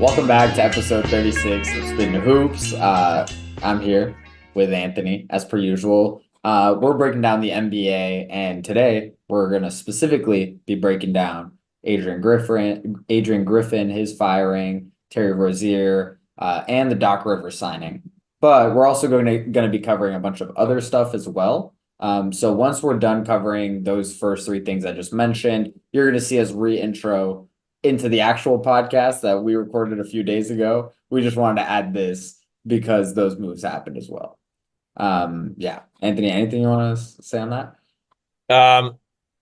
Welcome back to episode 36 of Spittin Hoops. I'm here with Anthony, as per usual. We're breaking down the NBA, and today we're going to specifically be breaking down Adrian Griffin, his firing, Terry Rozier, and the Doc Rivers signing. But we're also going to be covering a bunch of other stuff as well. So once we're done covering those first three things I just mentioned, you're going to see us re-intro into the actual podcast that we recorded a few days ago. We just wanted to add this because those moves happened as well. Yeah. Anthony, anything you want to say on that?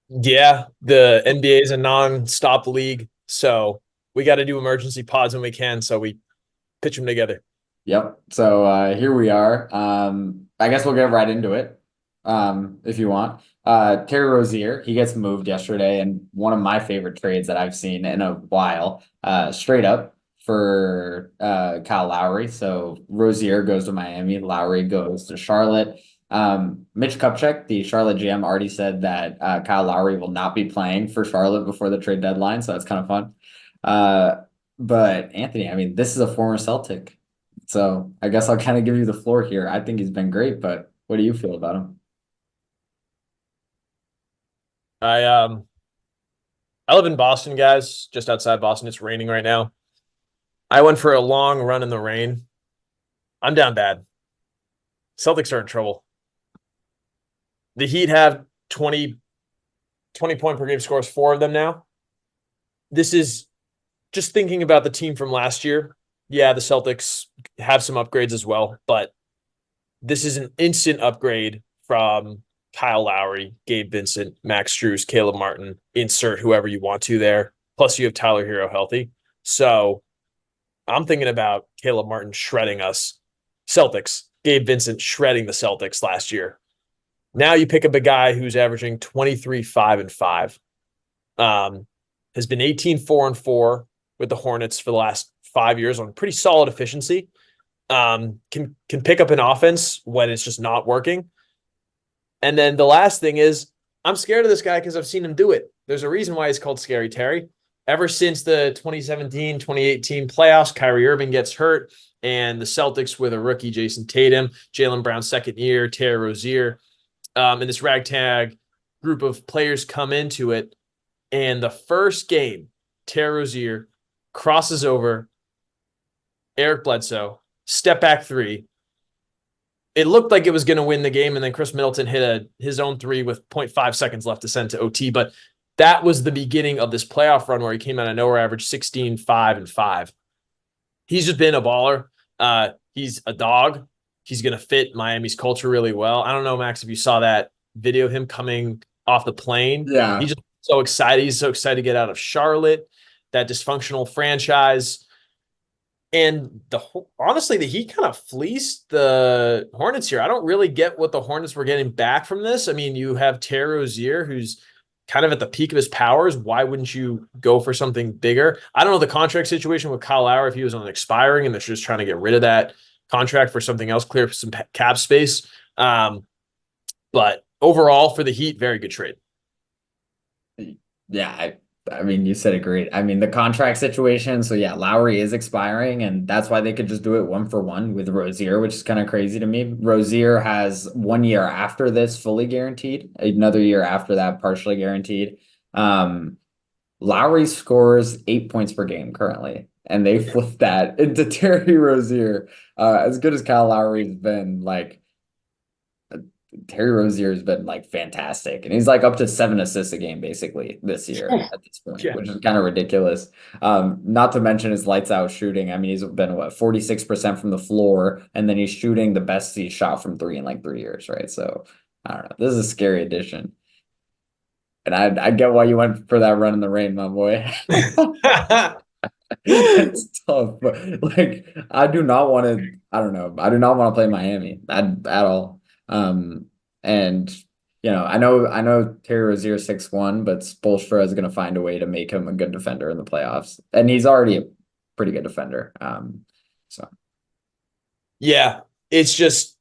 Yeah, the NBA is a non-stop league, so we got to do emergency pods when we can, so we pitch them together. Yep. So here we are. I guess we'll get right into it. If you want. Terry Rozier, he gets moved yesterday, and one of my favorite trades that I've seen in a while, straight up for Kyle Lowry. So Rozier goes to Miami, Lowry goes to Charlotte. Mitch Kupchak, the Charlotte GM, already said that Kyle Lowry will not be playing for Charlotte before the trade deadline, so that's kind of fun. But Anthony, I mean, this is a former Celtic, so I guess I'll kind of give you the floor here. I think he's been great, but what do you feel about him? I live in Boston, guys, just outside Boston. It's raining right now. I went for a long run in the rain. I'm down bad. Celtics are in trouble. The Heat have 20 point per game scores, 4 of them now. This is just thinking about the team from last year. Yeah, the Celtics have some upgrades as well, but this is an instant upgrade from Kyle Lowry, Gabe Vincent, Max Strus, Caleb Martin, insert whoever you want to there. Plus you have Tyler Hero healthy. So I'm thinking about Caleb Martin shredding us. Celtics, Gabe Vincent shredding the Celtics last year. Now you pick up a guy who's averaging 23, 5, and 5. Has been 18, 4, and 4 with the Hornets for the last 5 years on pretty solid efficiency. Can pick up an offense when it's just not working. And then the last thing is, I'm scared of this guy because I've seen him do it. There's a reason why he's called Scary Terry. Ever since the 2017, 2018 playoffs, Kyrie Irving gets hurt, and the Celtics with a rookie, Jason Tatum, Jaylen Brown's second year, Terry Rozier, and this ragtag group of players come into it. And the first game, Terry Rozier crosses over Eric Bledsoe, step back three. It looked like it was going to win the game, and then Chris Middleton hit his own three with 0.5 seconds left to send to OT. But that was the beginning of this playoff run where he came out of nowhere, averaged 16, 5, and 5. He's just been a baller. He's a dog. He's going to fit Miami's culture really well. I don't know, Max, if you saw that video of him coming off the plane. Yeah. He's just so excited. He's so excited to get out of Charlotte, that dysfunctional franchise. And honestly, the Heat kind of fleeced the Hornets here. I don't really get what the Hornets were getting back from this. I mean, you have Terry Rozier, who's kind of at the peak of his powers. Why wouldn't you go for something bigger? I don't know the contract situation with Kyle Lowry, if he was on expiring and they're just trying to get rid of that contract for something else, clear some cap space. But overall, for the Heat, very good trade. Yeah, I mean, you said it great. I mean, the contract situation. So yeah, Lowry is expiring, and that's why they could just do it 1-for-1 with Rozier, which is kind of crazy to me. Rozier has 1 year after this fully guaranteed, another year after that partially guaranteed. Lowry scores 8 points per game currently, and they flipped that into Terry Rozier. As good as Kyle Lowry's been, like, Terry Rozier has been like fantastic, and he's like up to 7 assists a game basically this year at this point, Yeah. which is kind of ridiculous. Not to mention his lights out shooting. I mean, he's been 46% from the floor, and then he's shooting the best he's shot from three in like 3 years, right? So I don't know. This is a scary addition, and I get why you went for that run in the rain, my boy. It's tough, but like I do not want to. I don't know. I do not want to play Miami at all. And I know Terry Rozier 6'1", but Spoelstra is going to find a way to make him a good defender in the playoffs, and he's already a pretty good defender. So Yeah, it's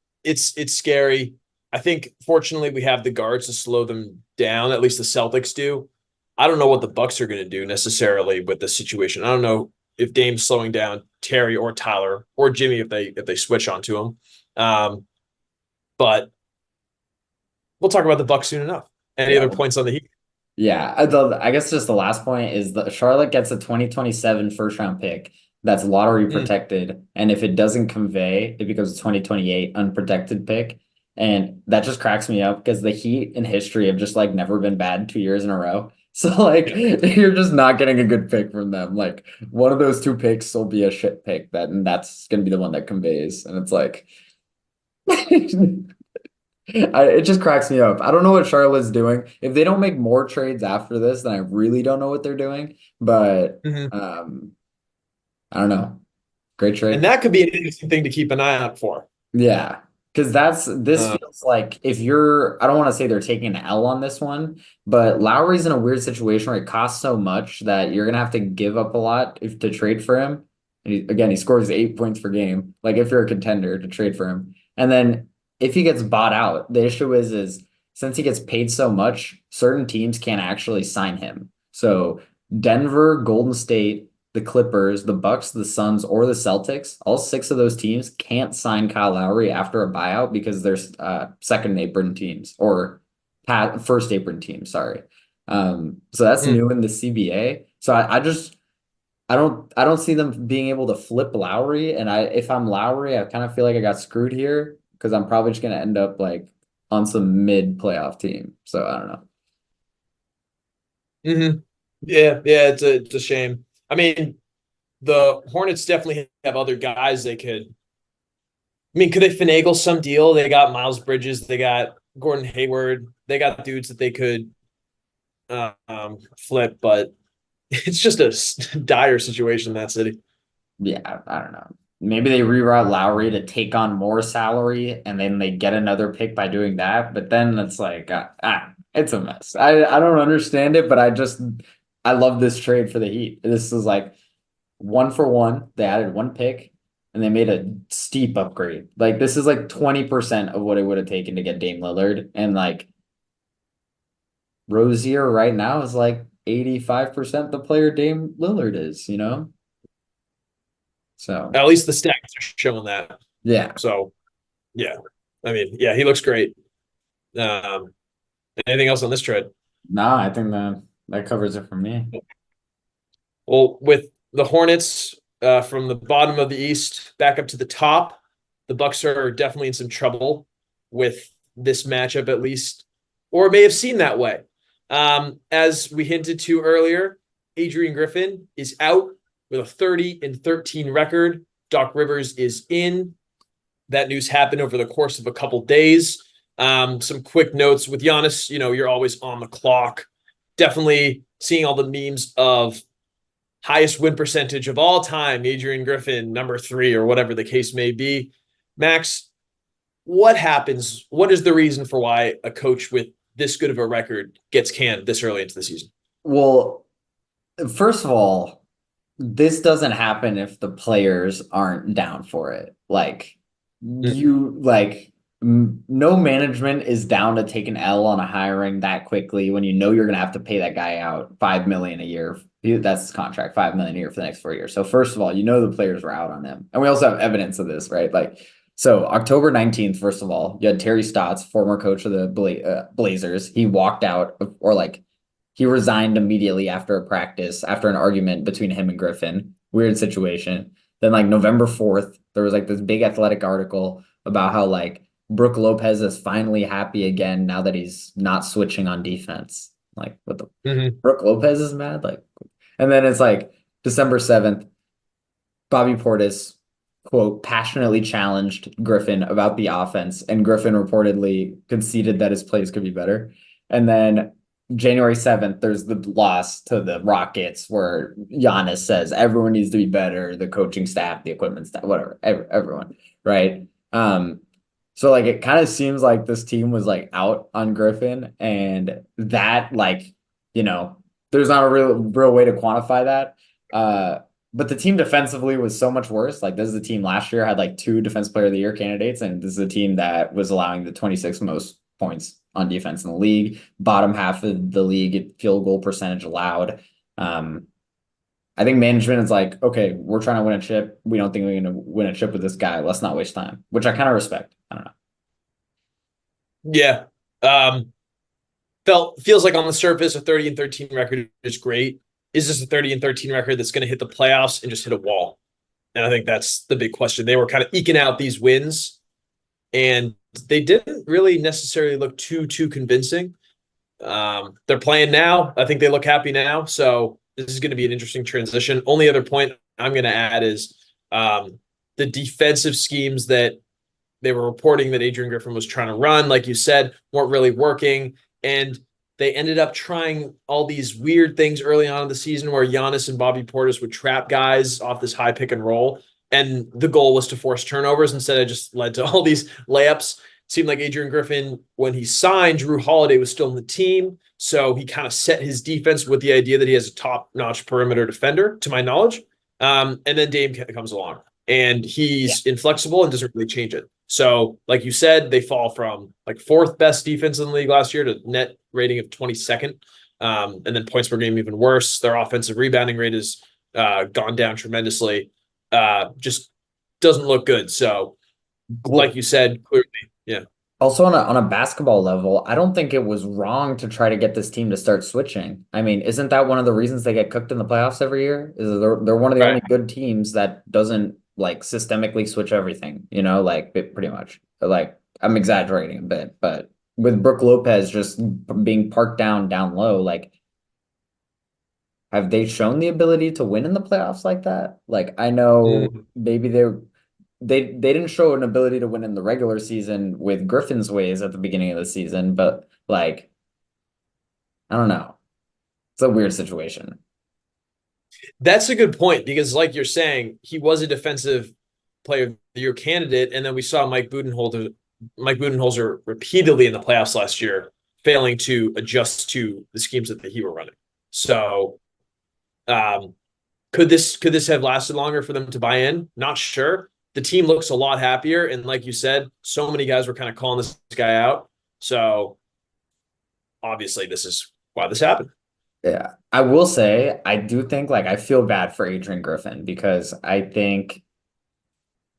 scary. I think fortunately we have the guards to slow them down. At least the Celtics do. I don't know what the Bucks are going to do necessarily with the situation. I don't know if Dame's slowing down Terry or Tyler or Jimmy if they switch onto him. But we'll talk about the Bucks soon enough. Any Yeah. other points on the Heat? Yeah. I guess just the last point is that Charlotte gets a 2027 first round pick that's lottery Mm. protected. And if it doesn't convey, it becomes a 2028 unprotected pick. And that just cracks me up because the Heat in history have just like never been bad 2 years in a row. So like Yeah. you're just not getting a good pick from them. Like one of those two picks will be a shit pick and that's gonna be the one that conveys. And it's like it just cracks me up. I don't know what Charlotte's doing. If they don't make more trades after this, then I really don't know what they're doing. But Mm-hmm. I don't know. Great And trade. that could be an interesting thing to keep an eye out for. Yeah. Because this Uh, feels like if you're I don't want to say they're taking an L on this one, but Lowry's in a weird situation where it costs so much that you're gonna have to give up a lot if to trade for him. And again, he scores 8 points per game. Like if you're a contender to trade for him. And then if he gets bought out, the issue is since he gets paid so much, certain teams can't actually sign him. So Denver, Golden State, the Clippers, the Bucks, the Suns, or the Celtics, all six of those teams can't sign Kyle Lowry after a buyout because they're second apron teams or first apron teams. Sorry. So that's mm, new in the CBA. So I don't see them being able to flip Lowry. And if I'm Lowry, I kind of feel like I got screwed here because I'm probably just gonna end up like on some mid playoff team. So I don't know. mm-hmm. Yeah, it's a shame. I mean, the Hornets definitely have other guys they could. I mean, could they finagle some deal? They got Miles Bridges, they got Gordon Hayward, they got dudes that they could flip, but it's just a dire situation in that city. Yeah, I don't know. Maybe they reroute Lowry to take on more salary and then they get another pick by doing that. But then it's like, it's a mess. I don't understand it, but I love this trade for the Heat. This is like 1 for 1. They added one pick and they made a steep upgrade. Like this is like 20% of what it would have taken to get Dame Lillard. And like Rozier right now is like 85% the player Dame Lillard is, you know? So At least the stats are showing that. yeah. So yeah, I mean, yeah, he looks great. Um, Anything else on this trade? No, I think that covers it for me. Well, with the Hornets from the bottom of the East back up to the top, the Bucks are definitely in some trouble with this matchup, at least, or may have seen that way. As we hinted to earlier, Adrian Griffin is out with a 30-13 record. Doc Rivers is in. That news happened over the course of a couple days. Some quick notes with Giannis, you're always on the clock. Definitely seeing all the memes of highest win percentage of all time, Adrian Griffin, number 3, or whatever the case may be. Max, what happens? What is the reason for why a coach with this good of a record gets canned this early into the season? Well, first of all, this doesn't happen if the players aren't down for it. Like Mm, no management is down to take an L on a hiring that quickly when you know you're gonna have to pay that guy out 5 million a year. That's his contract, 5 million a year for the next 4 years. So first of all, you know the players were out on him, and we also have evidence of this, right? Like, so October 19th, first of all, you had Terry Stotts, former coach of the Blazers. He walked out, or like he resigned immediately after a practice after an argument between him and Griffin. Weird situation. Then like November 4th, there was like this big athletic article about how like Brooke Lopez is finally happy again now that he's not switching on defense. Like what the mm-hmm. Brooke Lopez is mad? Like, and then it's like December 7th, Bobby Portis, quote, passionately challenged Griffin about the offense, and Griffin reportedly conceded that his plays could be better. And then January 7th, there's the loss to the Rockets where Giannis says everyone needs to be better, the coaching staff, the equipment staff, whatever, everyone, right? So like it kind of seems like this team was like out on Griffin, and that like, you know, there's not a real way to quantify that. But the team defensively was so much worse. Like this is a team last year had like 2 Defense Player of the Year candidates, and this is a team that was allowing the 26th most points on defense in the league, bottom half of the league at field goal percentage allowed. I think management is like, okay, we're trying to win a chip. We don't think we're going to win a chip with this guy. Let's not waste time, which I kind of respect. I don't know. Yeah. Um, feels like on the surface a 30-13 record is great. Is this a 30-13 record that's going to hit the playoffs and just hit a wall? And I think that's the big question. They were kind of eking out these wins, and they didn't really necessarily look too convincing. They're playing now. I think they look happy now. So this is going to be an interesting transition. Only other point I'm going to add is the defensive schemes that they were reporting that Adrian Griffin was trying to run, like you said, weren't really working. And they ended up trying all these weird things early on in the season where Giannis and Bobby Portis would trap guys off this high pick and roll. And the goal was to force turnovers. Instead, it just led to all these layups. It seemed like Adrian Griffin, when he signed, Drew Holiday was still in the team. So he kind of set his defense with the idea that he has a top-notch perimeter defender, to my knowledge. And then Dame comes along, and Yeah. he's inflexible and doesn't really change it. So, like you said, they fall from like fourth best defense in the league last year to net rating of 22nd. And then points per game even worse. Their offensive rebounding rate has gone down tremendously. Just doesn't look good. So, like Well, you said, clearly, yeah. also on a basketball level, I don't think it was wrong to try to get this team to start switching. I mean, isn't that one of the reasons they get cooked in the playoffs every year? Is they're one of the Right. only good teams that doesn't like systemically switch everything, like pretty much. Like I'm exaggerating a bit, but with Brooke Lopez just being parked down low, like have they shown the ability to win in the playoffs like that? Like I know Mm. maybe they didn't show an ability to win in the regular season with Griffin's ways at the beginning of the season, but like I don't know. It's a weird situation. That's a good point because, like you're saying, he was a defensive player of the year candidate, and then we saw Mike Budenholzer repeatedly in the playoffs last year, failing to adjust to the schemes that he were running. So, um, could this have lasted longer for them to buy in? Not sure. The team looks a lot happier, and like you said, so many guys were kind of calling this guy out. So obviously, this is why this happened. Yeah. I will say I do think like I feel bad for Adrian Griffin because I think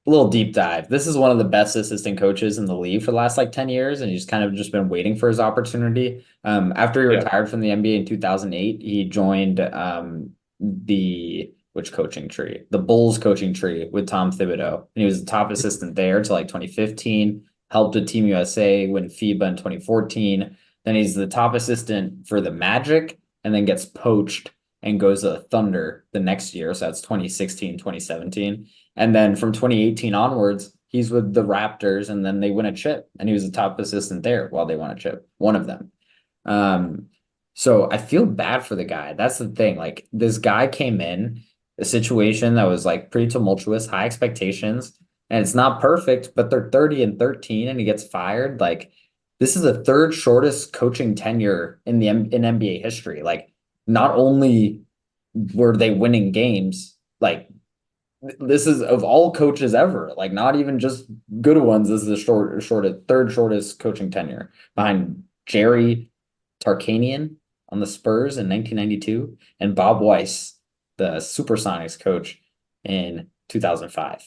a little deep dive. This is one of the best assistant coaches in the league for the last like 10 years, and he's kind of just been waiting for his opportunity. After he Yeah. retired from the NBA in 2008, he joined the which coaching tree? The Bulls coaching tree with Tom Thibodeau. And he was the top assistant there till like 2015, helped with Team USA win FIBA in 2014. Then he's the top assistant for the Magic and then gets poached and goes to the Thunder the next year. So that's 2016, 2017. And then from 2018 onwards, he's with the Raptors, and then they win a chip. And he was the top assistant there while they won a chip, one of them. Um, so I feel bad for the guy. That's the thing. Like this guy came in a situation that was like pretty tumultuous, high expectations, and it's not perfect, but they're 30-13 and he gets fired. Like this is the third shortest coaching tenure in NBA history. Like not only were they winning games, like this is of all coaches ever, like not even just good ones. This is the third shortest coaching tenure behind Jerry Tarkanian on the Spurs in 1992 and Bob Weiss, the Supersonics coach in 2005,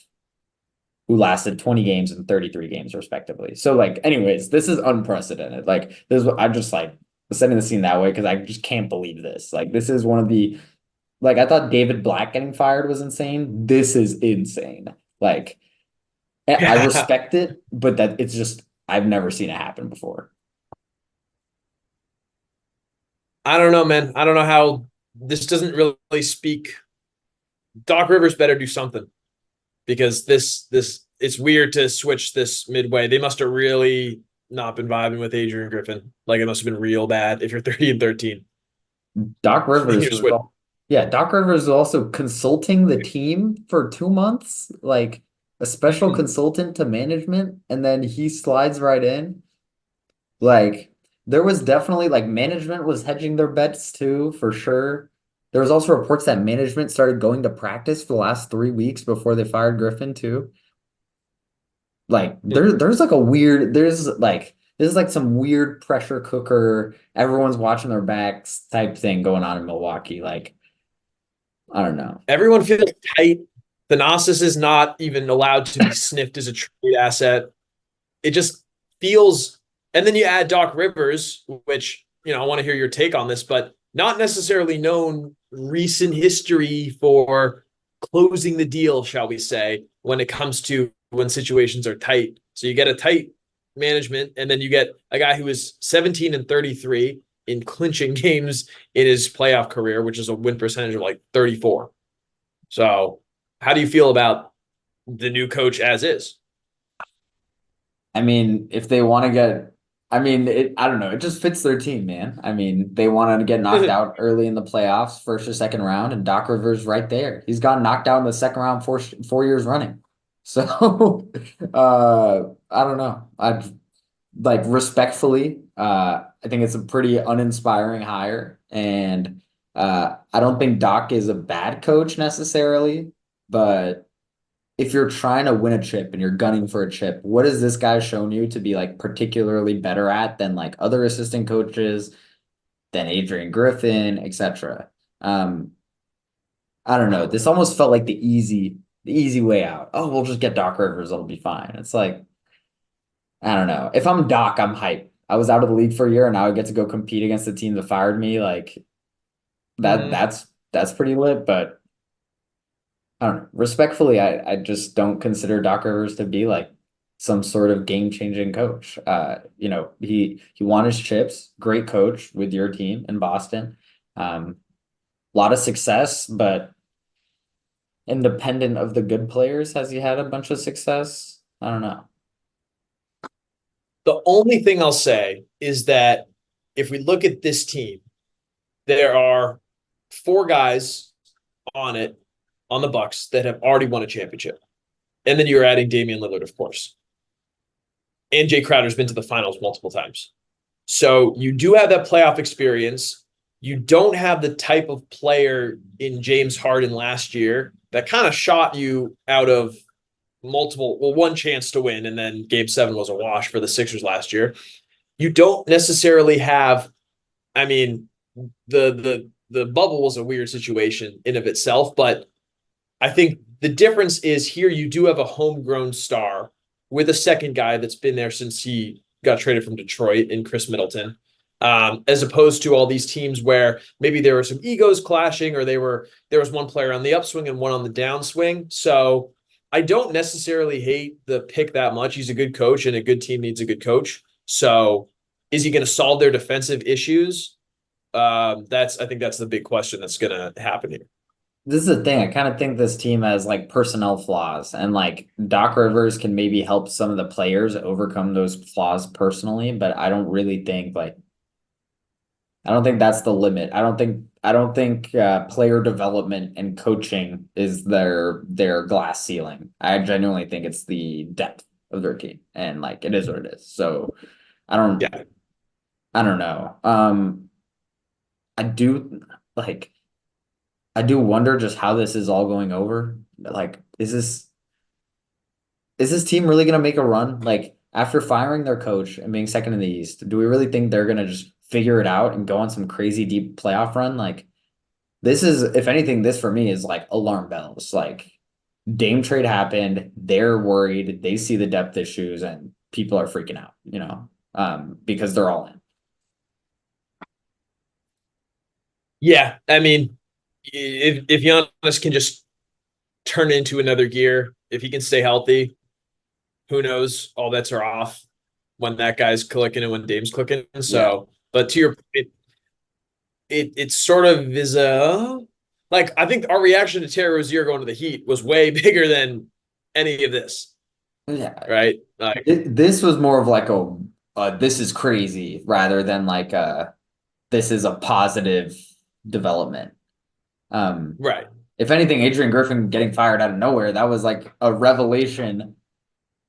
who lasted 20 games and 33 games respectively. So like, anyways, this is unprecedented. Like this is I just like setting the scene that way because I just can't believe this. Like this is one of the like I thought David Black getting fired was insane. This is insane. Like I Yeah. respect it, but that it's just I've never seen it happen before. I don't know, man. I don't know how this doesn't really speak. Doc Rivers better do something because this it's weird to switch this midway. They must have really not been vibing with Adrian Griffin. Like it must have been real bad if you're 30-13 Doc and Rivers you're was switching. all, yeah, Doc Rivers was also consulting the team for 2 months, like a special Mm. consultant to management, and then he slides right in. Like there was definitely like management was hedging their bets too, for sure. There was also reports that management started going to practice for the last 3 weeks before they fired Griffin too. Like there's like a weird there's like this is like some weird pressure cooker, everyone's watching their backs type thing going on in Milwaukee. Like I don't know. Everyone feels tight. Thanasis is not even allowed to be sniffed as a trade asset. It just feels, and then you add Doc Rivers, which, I want to hear your take on this, but not necessarily known recent history for closing the deal, shall we say, when it comes to when situations are tight. So you get a tight management, and then you get a guy who is 17 and 33 in clinching games in his playoff career, which is a win percentage of like 34. So how do you feel about the new coach as is? I mean, if they want to get, I mean, I don't know. It just fits their team, man. I mean, they want to get knocked out early in the playoffs, first or second round, and Doc Rivers right there. He's gotten knocked out in the second round 4 years running. So, I don't know. I like respectfully, I think it's a pretty uninspiring hire, and I don't think Doc is a bad coach necessarily, but if you're trying to win a chip and you're gunning for a chip, what has this guy shown you to be like particularly better at than like other assistant coaches, than Adrian Griffin, etc. Um, I don't know. This almost felt like the easy way out. Oh, we'll just get Doc Rivers, it'll be fine. It's like, I don't know. If I'm Doc, I'm hyped. I was out of the league for a year and now I get to go compete against the team that fired me. Like that Mm-hmm. that's pretty lit, but I don't know. Respectfully, I just don't consider Doc Rivers to be like some sort of game-changing coach. He won his chips, great coach with your team in Boston. A lot of success, but independent of the good players, has he had a bunch of success? I don't know. The only thing I'll say is that if we look at this team, there are four guys on it on the Bucks that have already won a championship. And then you're adding Damian Lillard, of course. And Jay Crowder's been to the finals multiple times. So you do have that playoff experience. You don't have the type of player in James Harden last year that kind of shot you out of one chance to win, and then game seven was a wash for the Sixers last year. You don't necessarily have, I mean, the bubble was a weird situation in of itself, but I think the difference is here you do have a homegrown star with a second guy that's been there since he got traded from Detroit in Chris Middleton. As opposed to all these teams where maybe there were some egos clashing, or there was one player on the upswing and one on the downswing. So I don't necessarily hate the pick that much. He's a good coach, and a good team needs a good coach. So is he going to solve their defensive issues? I think that's the big question that's going to happen here. This is the thing. I kind of think this team has like personnel flaws, and like Doc Rivers can maybe help some of the players overcome those flaws personally, but I don't think that's the limit. I don't think player development and coaching is their glass ceiling. I genuinely think it's the depth of their team, and like it is what it is. So I don't Yeah. I don't know. I do like I do wonder just how this is all going over. Like, is this team really going to make a run? Like, after firing their coach and being second in the East, do we really think they're going to just figure it out and go on some crazy deep playoff run? Like, this is, if anything, this for me is like alarm bells. Like, Dame trade happened. They're worried. They see the depth issues and people are freaking out, because they're all in. Yeah. I mean, if Giannis can just turn into another gear, if he can stay healthy, who knows? All bets are off when that guy's clicking and when Dame's clicking. Yeah. So, but to your point, it sort of is a like I think our reaction to Terry Rozier going to the Heat was way bigger than any of this, Yeah. right? Like, This was more of like this is crazy rather than like this is a positive development. Um, right. if anything, Adrian Griffin getting fired out of nowhere, that was like a revelation.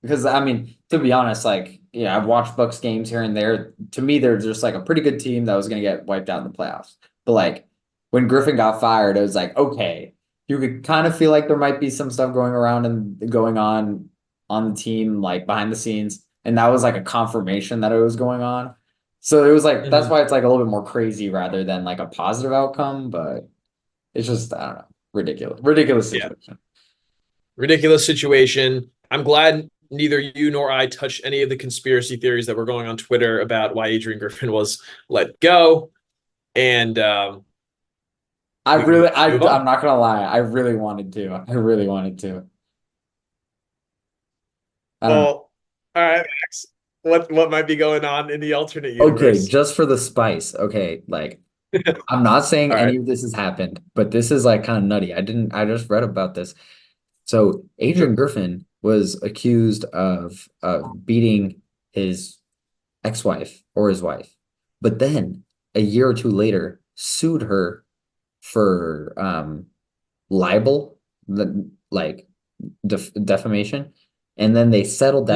Because I mean, to be honest, like, yeah, I've watched Bucks games here and there. To me, they're just like a pretty good team that was gonna get wiped out in the playoffs. But like when Griffin got fired, it was like, okay, you could kind of feel like there might be some stuff going around and going on the team, like behind the scenes. And that was like a confirmation that it was going on. So it was like that's Mhm. why it's like a little bit more crazy rather than like a positive outcome, but it's just I don't know. Ridiculous Yeah, situation. ridiculous situation. I'm glad neither you nor I touched any of the conspiracy theories that were going on Twitter about why Adrian Griffin was let go. And we can move on. I'm not gonna lie. I really wanted to. I really wanted to. I don't know. Well, all right, Max. What might be going on in the alternate Okay, universe? just for the spice. Okay, like I'm not saying All right. any of this has happened, but this is like kind of nutty. I just read about this. So Adrian Sure. Griffin was accused of beating his ex-wife or his wife, but then a year or two later sued her for libel, like defamation, and then Yeah. they settled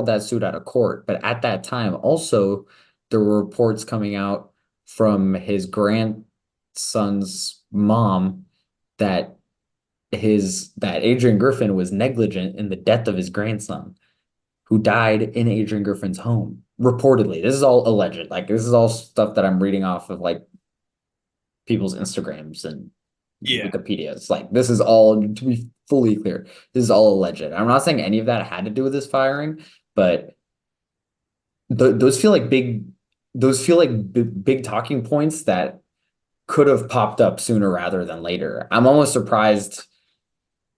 that suit out of court. But at that time, also there were reports coming out from his grandson's mom that that Adrian Griffin was negligent in the death of his grandson, who died in Adrian Griffin's home. Reportedly, this is all alleged. Like this is all stuff that I'm reading off of like people's Instagrams and Yeah. Wikipedia. It's like this is all, to be fully clear, this is all alleged. I'm not saying any of that had to do with this firing, but those feel like big talking points that could have popped up sooner rather than later. I'm almost surprised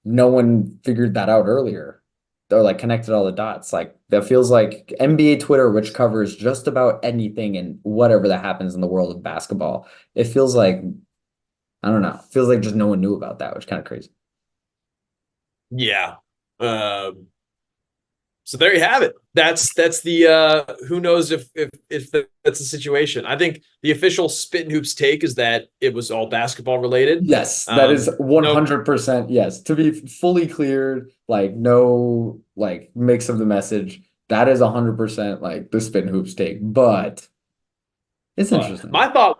no one figured that out earlier or like connected all the dots. Like that feels like NBA Twitter, which covers just about anything and whatever that happens in the world of basketball. It feels like, I don't know, feels like just no one knew about that, which is kind of crazy. Yeah. Um, so there you have it. That's the who knows if that's the situation. I think the official Spittin Hoops take is that it was all basketball related. Yes, that is No, 100% yes. To be fully clear, like no like mix of the message. That is 100% like the spin hoops take, but it's but interesting. my thought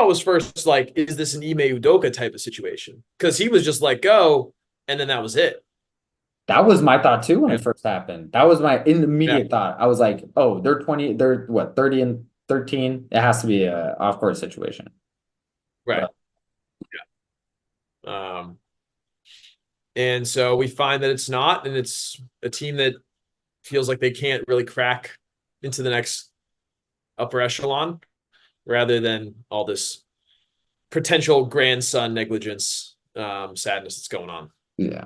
was first like, is this an Ime Udoka type of situation? Because he was just let go, and then that was it. That was my thought too when Yeah, it first happened. That was my yeah, immediate thought. I was like, oh, they're what, 30 and 13? It has to be a off-court situation. right. But Um, and so we find that it's not, and it's a team that feels like they can't really crack into the next upper echelon, rather than all this potential grandson negligence, sadness that's going on. yeah.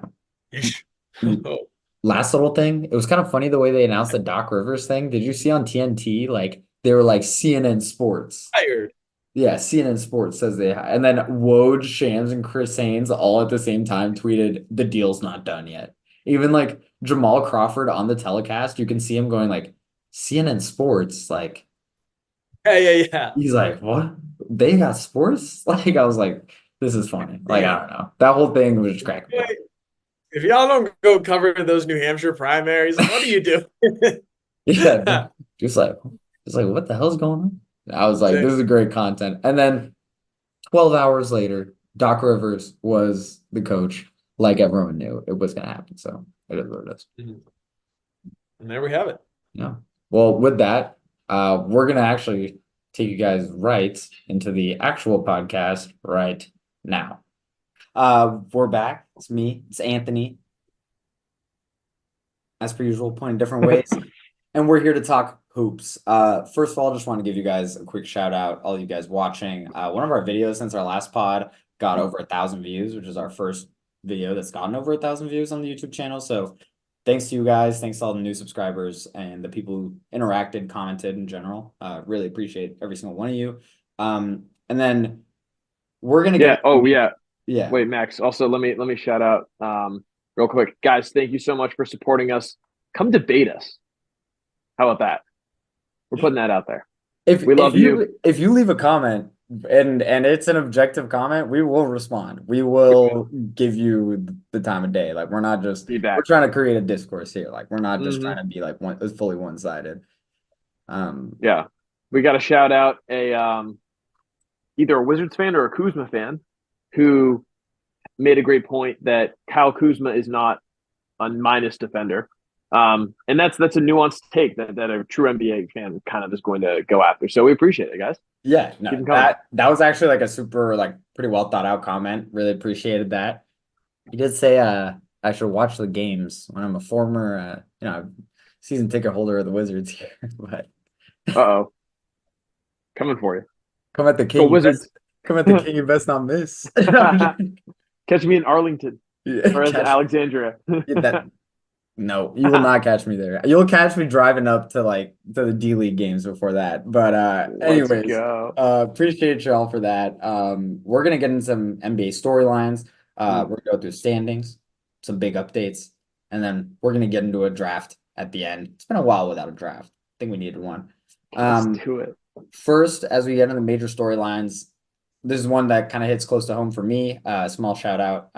Oh, Last little thing, it was kind of funny the way they announced the Doc Rivers thing. Did you see on TNT? Like they were like CNN Sports. tired. Yeah, CNN Sports says and then Woj, Shams, and Chris Haynes all at the same time tweeted the deal's not done yet. Even like Jamal Crawford on the telecast, you can see him going like CNN Sports, like Yeah, yeah, yeah. he's like, what? They got sports? Like I was like, this is funny. Like I Damn. don't know. That whole thing was just cracking me up. If y'all don't go cover those New Hampshire primaries, what do you do? Yeah, just like what the hell's going on? I was like, this is great content. And then 12 hours later, Doc Rivers was the coach, like everyone knew it was going to happen. So it is what it is. And there we have it. Yeah. Well, with that, we're going to actually take you guys right into the actual podcast right now. We're back. It's me. It's Anthony. As per usual, pointing different ways. And we're here to talk hoops. First of all, I just want to give you guys a quick shout out, all you guys watching. One of our videos since our last pod got over 1,000 views, which is our first video that's gotten over 1,000 views on the YouTube channel. So thanks to you guys. Thanks to all the new subscribers and the people who interacted, commented in general. Really appreciate every single one of you. And then we're gonna Yeah. get Oh, yeah. yeah. Wait, Max. Also, let me shout out real quick, guys. Thank you so much for supporting us. Come debate us. How about that? We're putting that out there. We love you. If you leave a comment and it's an objective comment, we will respond. We will give you the time of day. Like we're not just we're Feedback. trying to create a discourse here. Like we're not just Hmm. trying to be like fully one-sided. Yeah. We got to shout out either a Wizards fan or a Kuzma fan who made a great point that Kyle Kuzma is not a minus defender. And that's a nuanced take that a true NBA fan kind of is going to go after. So we appreciate it, guys. Yeah, no, Keep them coming. that was actually like a super like pretty well thought out comment. Really appreciated that. He did say I should watch the games when I'm a former season ticket holder of the Wizards here. But Uh-oh. Coming for you. come at the Go king, Wizards. come at the king, you best not miss. Catch me in Arlington Yeah, or as Alexandria. that no, you will not catch me there. You'll catch me driving up to like to the D League games before that. But Let's anyways, go. appreciate y'all for that. We're gonna get into some NBA storylines. We're gonna go through standings, some big updates, and then we're gonna get into a draft at the end. It's been a while without a draft. I think we needed one. Let's do it. First, as we get into the major storylines, this is one that kind of hits close to home for me. Small shout out,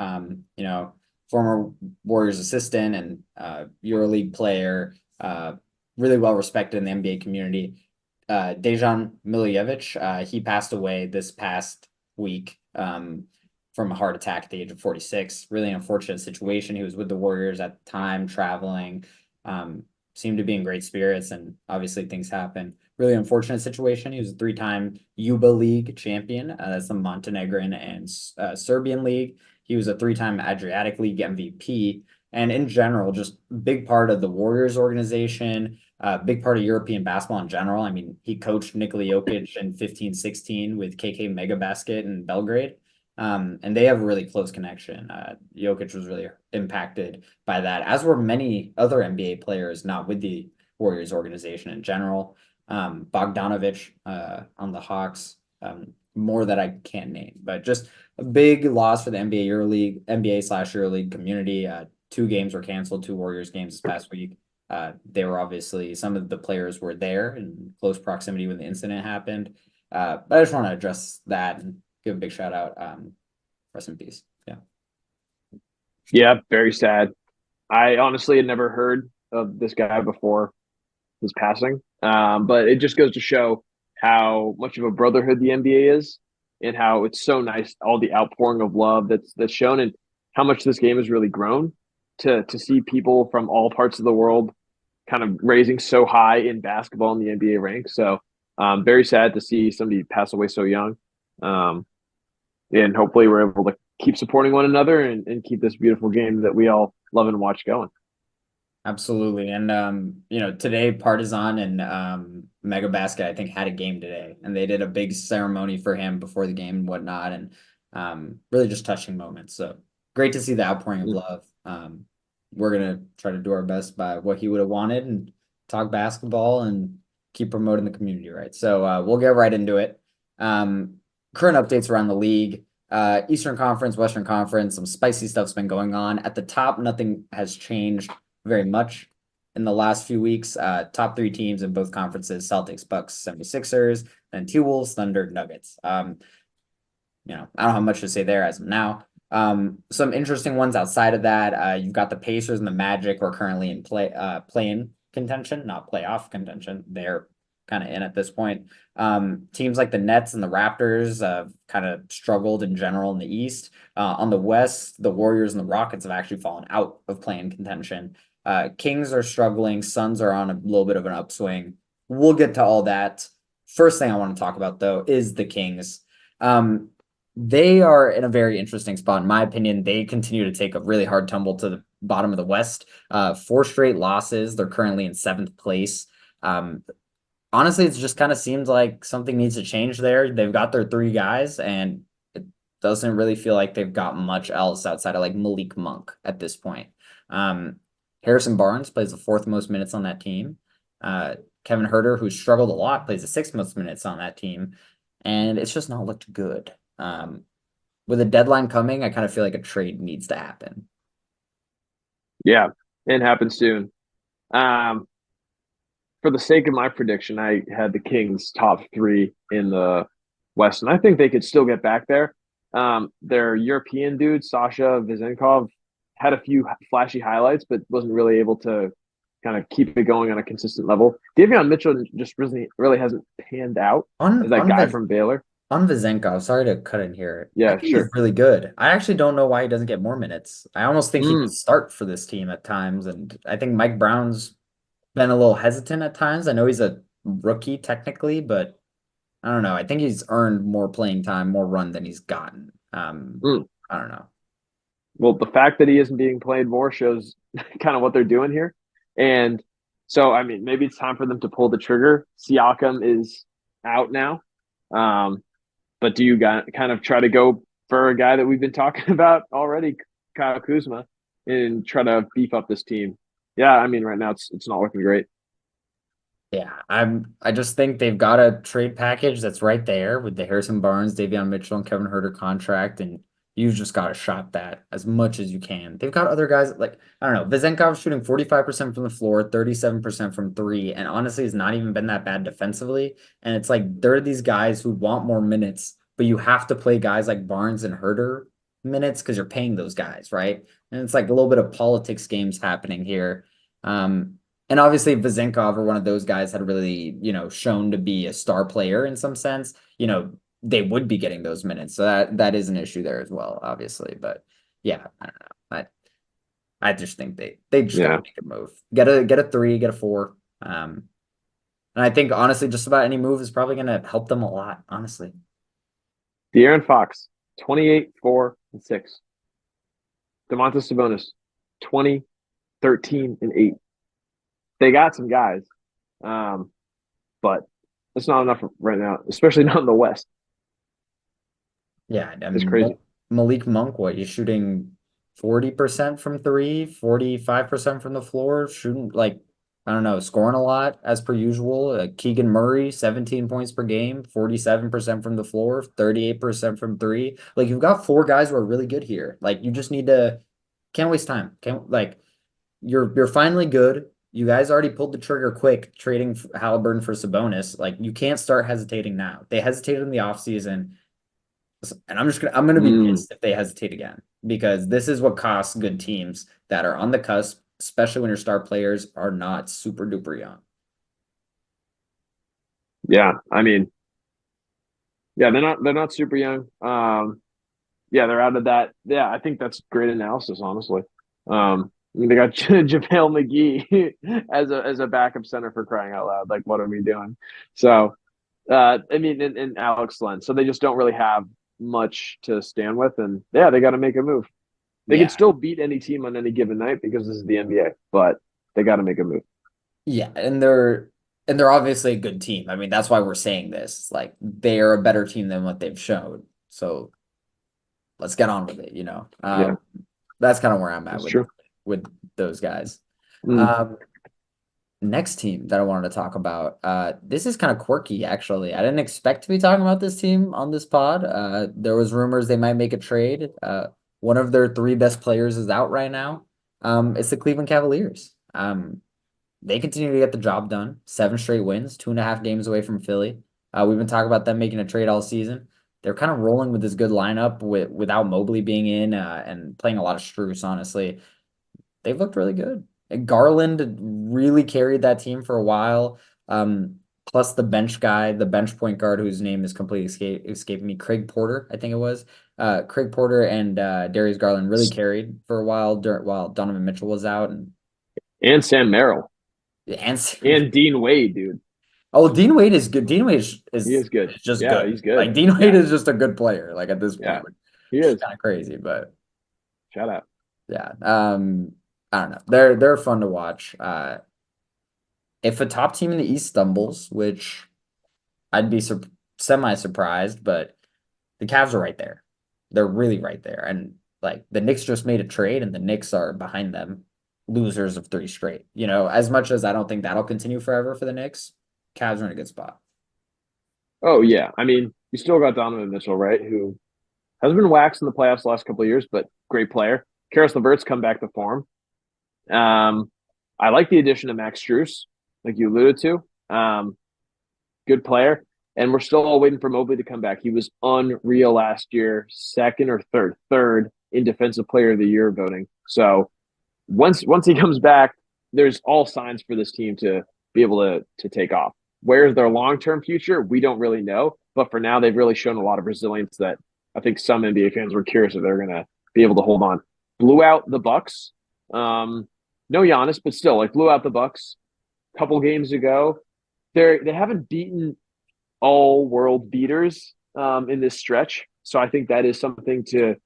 former Warriors assistant and EuroLeague player, really well respected in the NBA community. Dejan Milijevic, he passed away this past week from a heart attack at the age of 46. Really unfortunate situation. He was with the Warriors at the time, traveling, seemed to be in great spirits, and obviously things happen. Really unfortunate situation. He was a three-time Yuba League champion. That's the Montenegrin and Serbian league. He was a three-time Adriatic League MVP, and in general, just big part of the Warriors organization, big part of European basketball in general. I mean, he coached Nikola Jokic in 15-16 with KK Megabasket in Belgrade. And they have a really close connection. Jokic was really impacted by that, as were many other NBA players not with the Warriors organization in general. Bogdanovich on the Hawks, more that I can't name, but just a big loss for the NBA EuroLeague, NBA/EuroLeague community. 2 games were canceled, 2 Warriors games this past week. They were obviously, some of the players were there in close proximity when the incident happened. But I just want to address that and give a big shout out. Rest in peace. Yeah. Yeah, very sad. I honestly had never heard of this guy before his passing. But it just goes to show how much of a brotherhood the NBA is and how it's so nice, all the outpouring of love that's shown, and how much this game has really grown to see people from all parts of the world kind of raising so high in basketball in the NBA ranks. So very sad to see somebody pass away so young. And hopefully we're able to keep supporting one another and keep this beautiful game that we all love and watch going. Absolutely. And today Partizan and Mega Basket, I think, had a game today, and they did a big ceremony for him before the game and whatnot, and really just touching moments. So great to see the outpouring of love. We're gonna try to do our best by what he would have wanted and talk basketball and keep promoting the community, right? So we'll get right into it. Current updates around the league. Eastern Conference, Western Conference, some spicy stuff's been going on. At the top, nothing has changed very much in the last few weeks. Top 3 teams in both conferences: Celtics, Bucks, 76ers, then T-Wolves, Thunder, Nuggets. I don't have much to say there as of now. Some interesting ones outside of that. You've got the Pacers and the Magic who are currently in play-in contention, not playoff contention. They're kind of in at this point. Teams like the Nets and the Raptors kind of struggled in general in the East. On the West, the Warriors and the Rockets have actually fallen out of play-in contention. Kings are struggling. Suns are on a little bit of an upswing. We'll get to all that. First thing I want to talk about, though, is the Kings. They are in a very interesting spot. In my opinion, they continue to take a really hard tumble to the bottom of the West. 4 straight losses. They're currently in 7th place. Honestly, it just kind of seems like something needs to change there. They've got their 3 guys, and it doesn't really feel like they've got much else outside of like Malik Monk at this point. Harrison Barnes plays the 4th most minutes on that team. Kevin Huerter, who struggled a lot, plays the 6th most minutes on that team. And it's just not looked good. With a deadline coming, I kind of feel like a trade needs to happen. Yeah, it happens soon. For the sake of my prediction, I had the Kings top 3 in the West, and I think they could still get back there. Their European dude, Sasha Vezenkov, had a few flashy highlights, but wasn't really able to kind of keep it going on a consistent level. Davion Mitchell just really hasn't panned out as that guy from Baylor. On Vezenkov, sorry to cut in here. Yeah, I think sure. he's really good. I actually don't know why he doesn't get more minutes. I almost think he could start for this team at times, and I think Mike Brown's been a little hesitant at times. I know he's a rookie technically, but I don't know. I think he's earned more playing time, more run than he's gotten. Mm. I don't know. Well, the fact that he isn't being played more shows kind of what they're doing here. And so, I mean, maybe it's time for them to pull the trigger. Siakam is out now. But do you kind of try to go for a guy that we've been talking about already, Kyle Kuzma, and try to beef up this team? Yeah, I mean, right now it's not looking great. Yeah, I just think they've got a trade package that's right there with the Harrison Barnes, Davion Mitchell, and Kevin Huerter contract, and you've just got to shop that as much as you can. They've got other guys like I don't know, Vezenkov shooting 45% from the floor, 37% from three, and honestly has not even been that bad defensively. And it's like there are these guys who want more minutes, but you have to play guys like Barnes and Huerter minutes because you're paying those guys, right? And it's like a little bit of politics games happening here. And obviously, Vazenkov or one of those guys had really, shown to be a star player in some sense. They would be getting those minutes. So that is an issue there as well, obviously. But yeah, I don't know. I just think they just gotta make a move. Get a three, get a four. And I think honestly, just about any move is probably gonna help them a lot, honestly. De'Aaron Fox, 28, 4, and 6. Domantas Sabonis, 20, 13, and 8. They got some guys, but it's not enough right now, especially not in the West. Yeah, I It's mean, crazy. Malik Monk, what, he's shooting 40% from three, 45% from the floor, shooting like, I don't know, scoring a lot as per usual. Keegan Murray, 17 points per game, 47% from the floor, 38% from three. Like, you've got four guys who are really good here. Like, you just need to, can't waste time. Can't, like, you're finally good. You guys already pulled the trigger quick trading Halliburton for Sabonis. Like, you can't start hesitating now. They hesitated in the offseason. And I'm gonna be pissed if they hesitate again because this is what costs good teams that are on the cusp, especially when your star players are not super duper young. Yeah, I mean, yeah, they're not super young. Yeah, they're out of that. Yeah, I think that's great analysis, honestly. I mean, they got JaVale McGee as a backup center for crying out loud. Like, what are we doing? So, I mean, and Alex Len. So they just don't really have much to stand with, and yeah, they got to make a move. They can Yeah, still beat any team on any given night because this is the NBA, but they got to make a move. yeah, and they're obviously a good team. I mean, that's why we're saying this. Like they are a better team than what they've shown. So let's get on with it. Yeah, That's kind of where I'm at that's with true. those guys. Mm. Next team that I wanted to talk about. This is kind of quirky, actually. I didn't expect to be talking about this team on this pod. There was rumors they might make a trade. One of their three best players is out right now. It's the Cleveland Cavaliers. They continue to get the job done. 7 straight wins, 2.5 games away from Philly. We've been talking about them making a trade all season. They're kind of rolling with this good lineup without Mobley being in and playing a lot of Strus, honestly. They've looked really good. And Garland really carried that team for a while. Plus the bench guy, the bench point guard whose name is completely escaping me, Craig Porter, I think it was. Craig Porter and Darius Garland really carried for a while while Donovan Mitchell was out, And Sam Merrill and and Dean Wade, dude. oh, Dean Wade is good. Dean Wade He is good. is just Yeah, good. he's good. Like Dean Wade Yeah, is just a good player. Like at this yeah, point, which he is is. kind of crazy, but Shout out. yeah. I don't know. They're fun to watch. If a top team in the East stumbles, which I'd be semi surprised, but the Cavs are right there. They're really right there, and like the Knicks just made a trade, and the Knicks are behind them, losers of three straight. As much as I don't think that'll continue forever for the Knicks, Cavs are in a good spot. Oh yeah, I mean, you still got Donovan Mitchell, right? Who has been waxed in the playoffs the last couple of years, but great player. Karis LeVert's come back to form. I like the addition of Max Strus, like you alluded to. Good player. And we're still all waiting for Mobley to come back. He was unreal last year, second or third in Defensive Player of the Year voting. So once he comes back, there's all signs for this team to be able to take off. Where's their long-term future? We don't really know. But for now, they've really shown a lot of resilience that I think some NBA fans were curious if they're going to be able to hold on. Blew out the Bucks. No Giannis, but still, like blew out the Bucks a couple games ago. They haven't beaten all world beaters in this stretch. So I think that is something to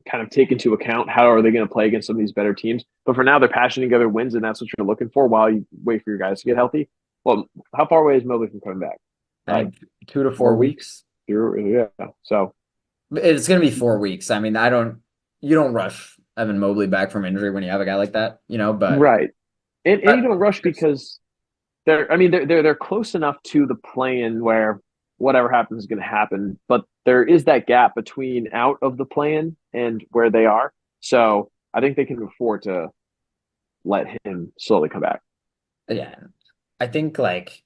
kind of take into account. How are they going to play against some of these better teams? But for now, they're patching together wins, and that's what you're looking for while you wait for your guys to get healthy. Well, how far away is Mobley from coming back? I think 2 to 4 weeks. Yeah. So it's gonna be 4 weeks. I mean, you don't rush Evan Mobley back from injury when you have a guy like that, but right. And you don't rush because they're close enough to the play-in where whatever happens is going to happen, but there is that gap between out of the play-in and where they are. So I think they can afford to let him slowly come back. Yeah, I think like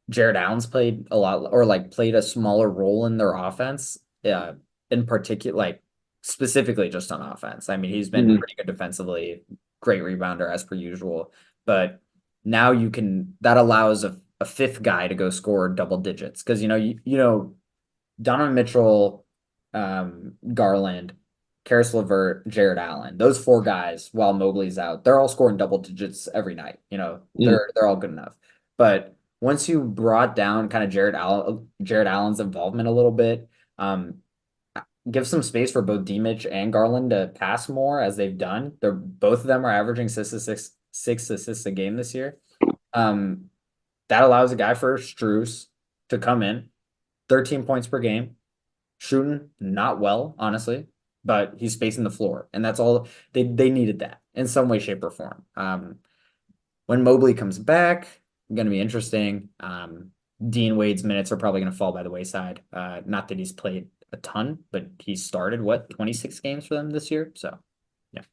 Jared Allen's played a lot, or like played a smaller role in their offense. Yeah, in particular, like specifically just on offense. I mean, he's been pretty good defensively, great rebounder as per usual. But now that allows a fifth guy to go score double digits because Donovan Mitchell, Garland, Karis LeVert, Jared Allen, those four guys while Mobley's out, they're all scoring double digits every night. They're all good enough. But once you brought down kind of Jared Allen's involvement a little bit, give some space for both D-Mitch and Garland to pass more as they've done. Both of them are averaging six assists a game this year. That allows a guy for Strus to come in, 13 points per game, shooting not well, honestly, but he's spacing the floor, and that's all they needed that in some way, shape, or form. When Mobley comes back, going to be interesting. Dean Wade's minutes are probably going to fall by the wayside. Not that he's played a ton, but he started 26 games for them this year. So, yeah,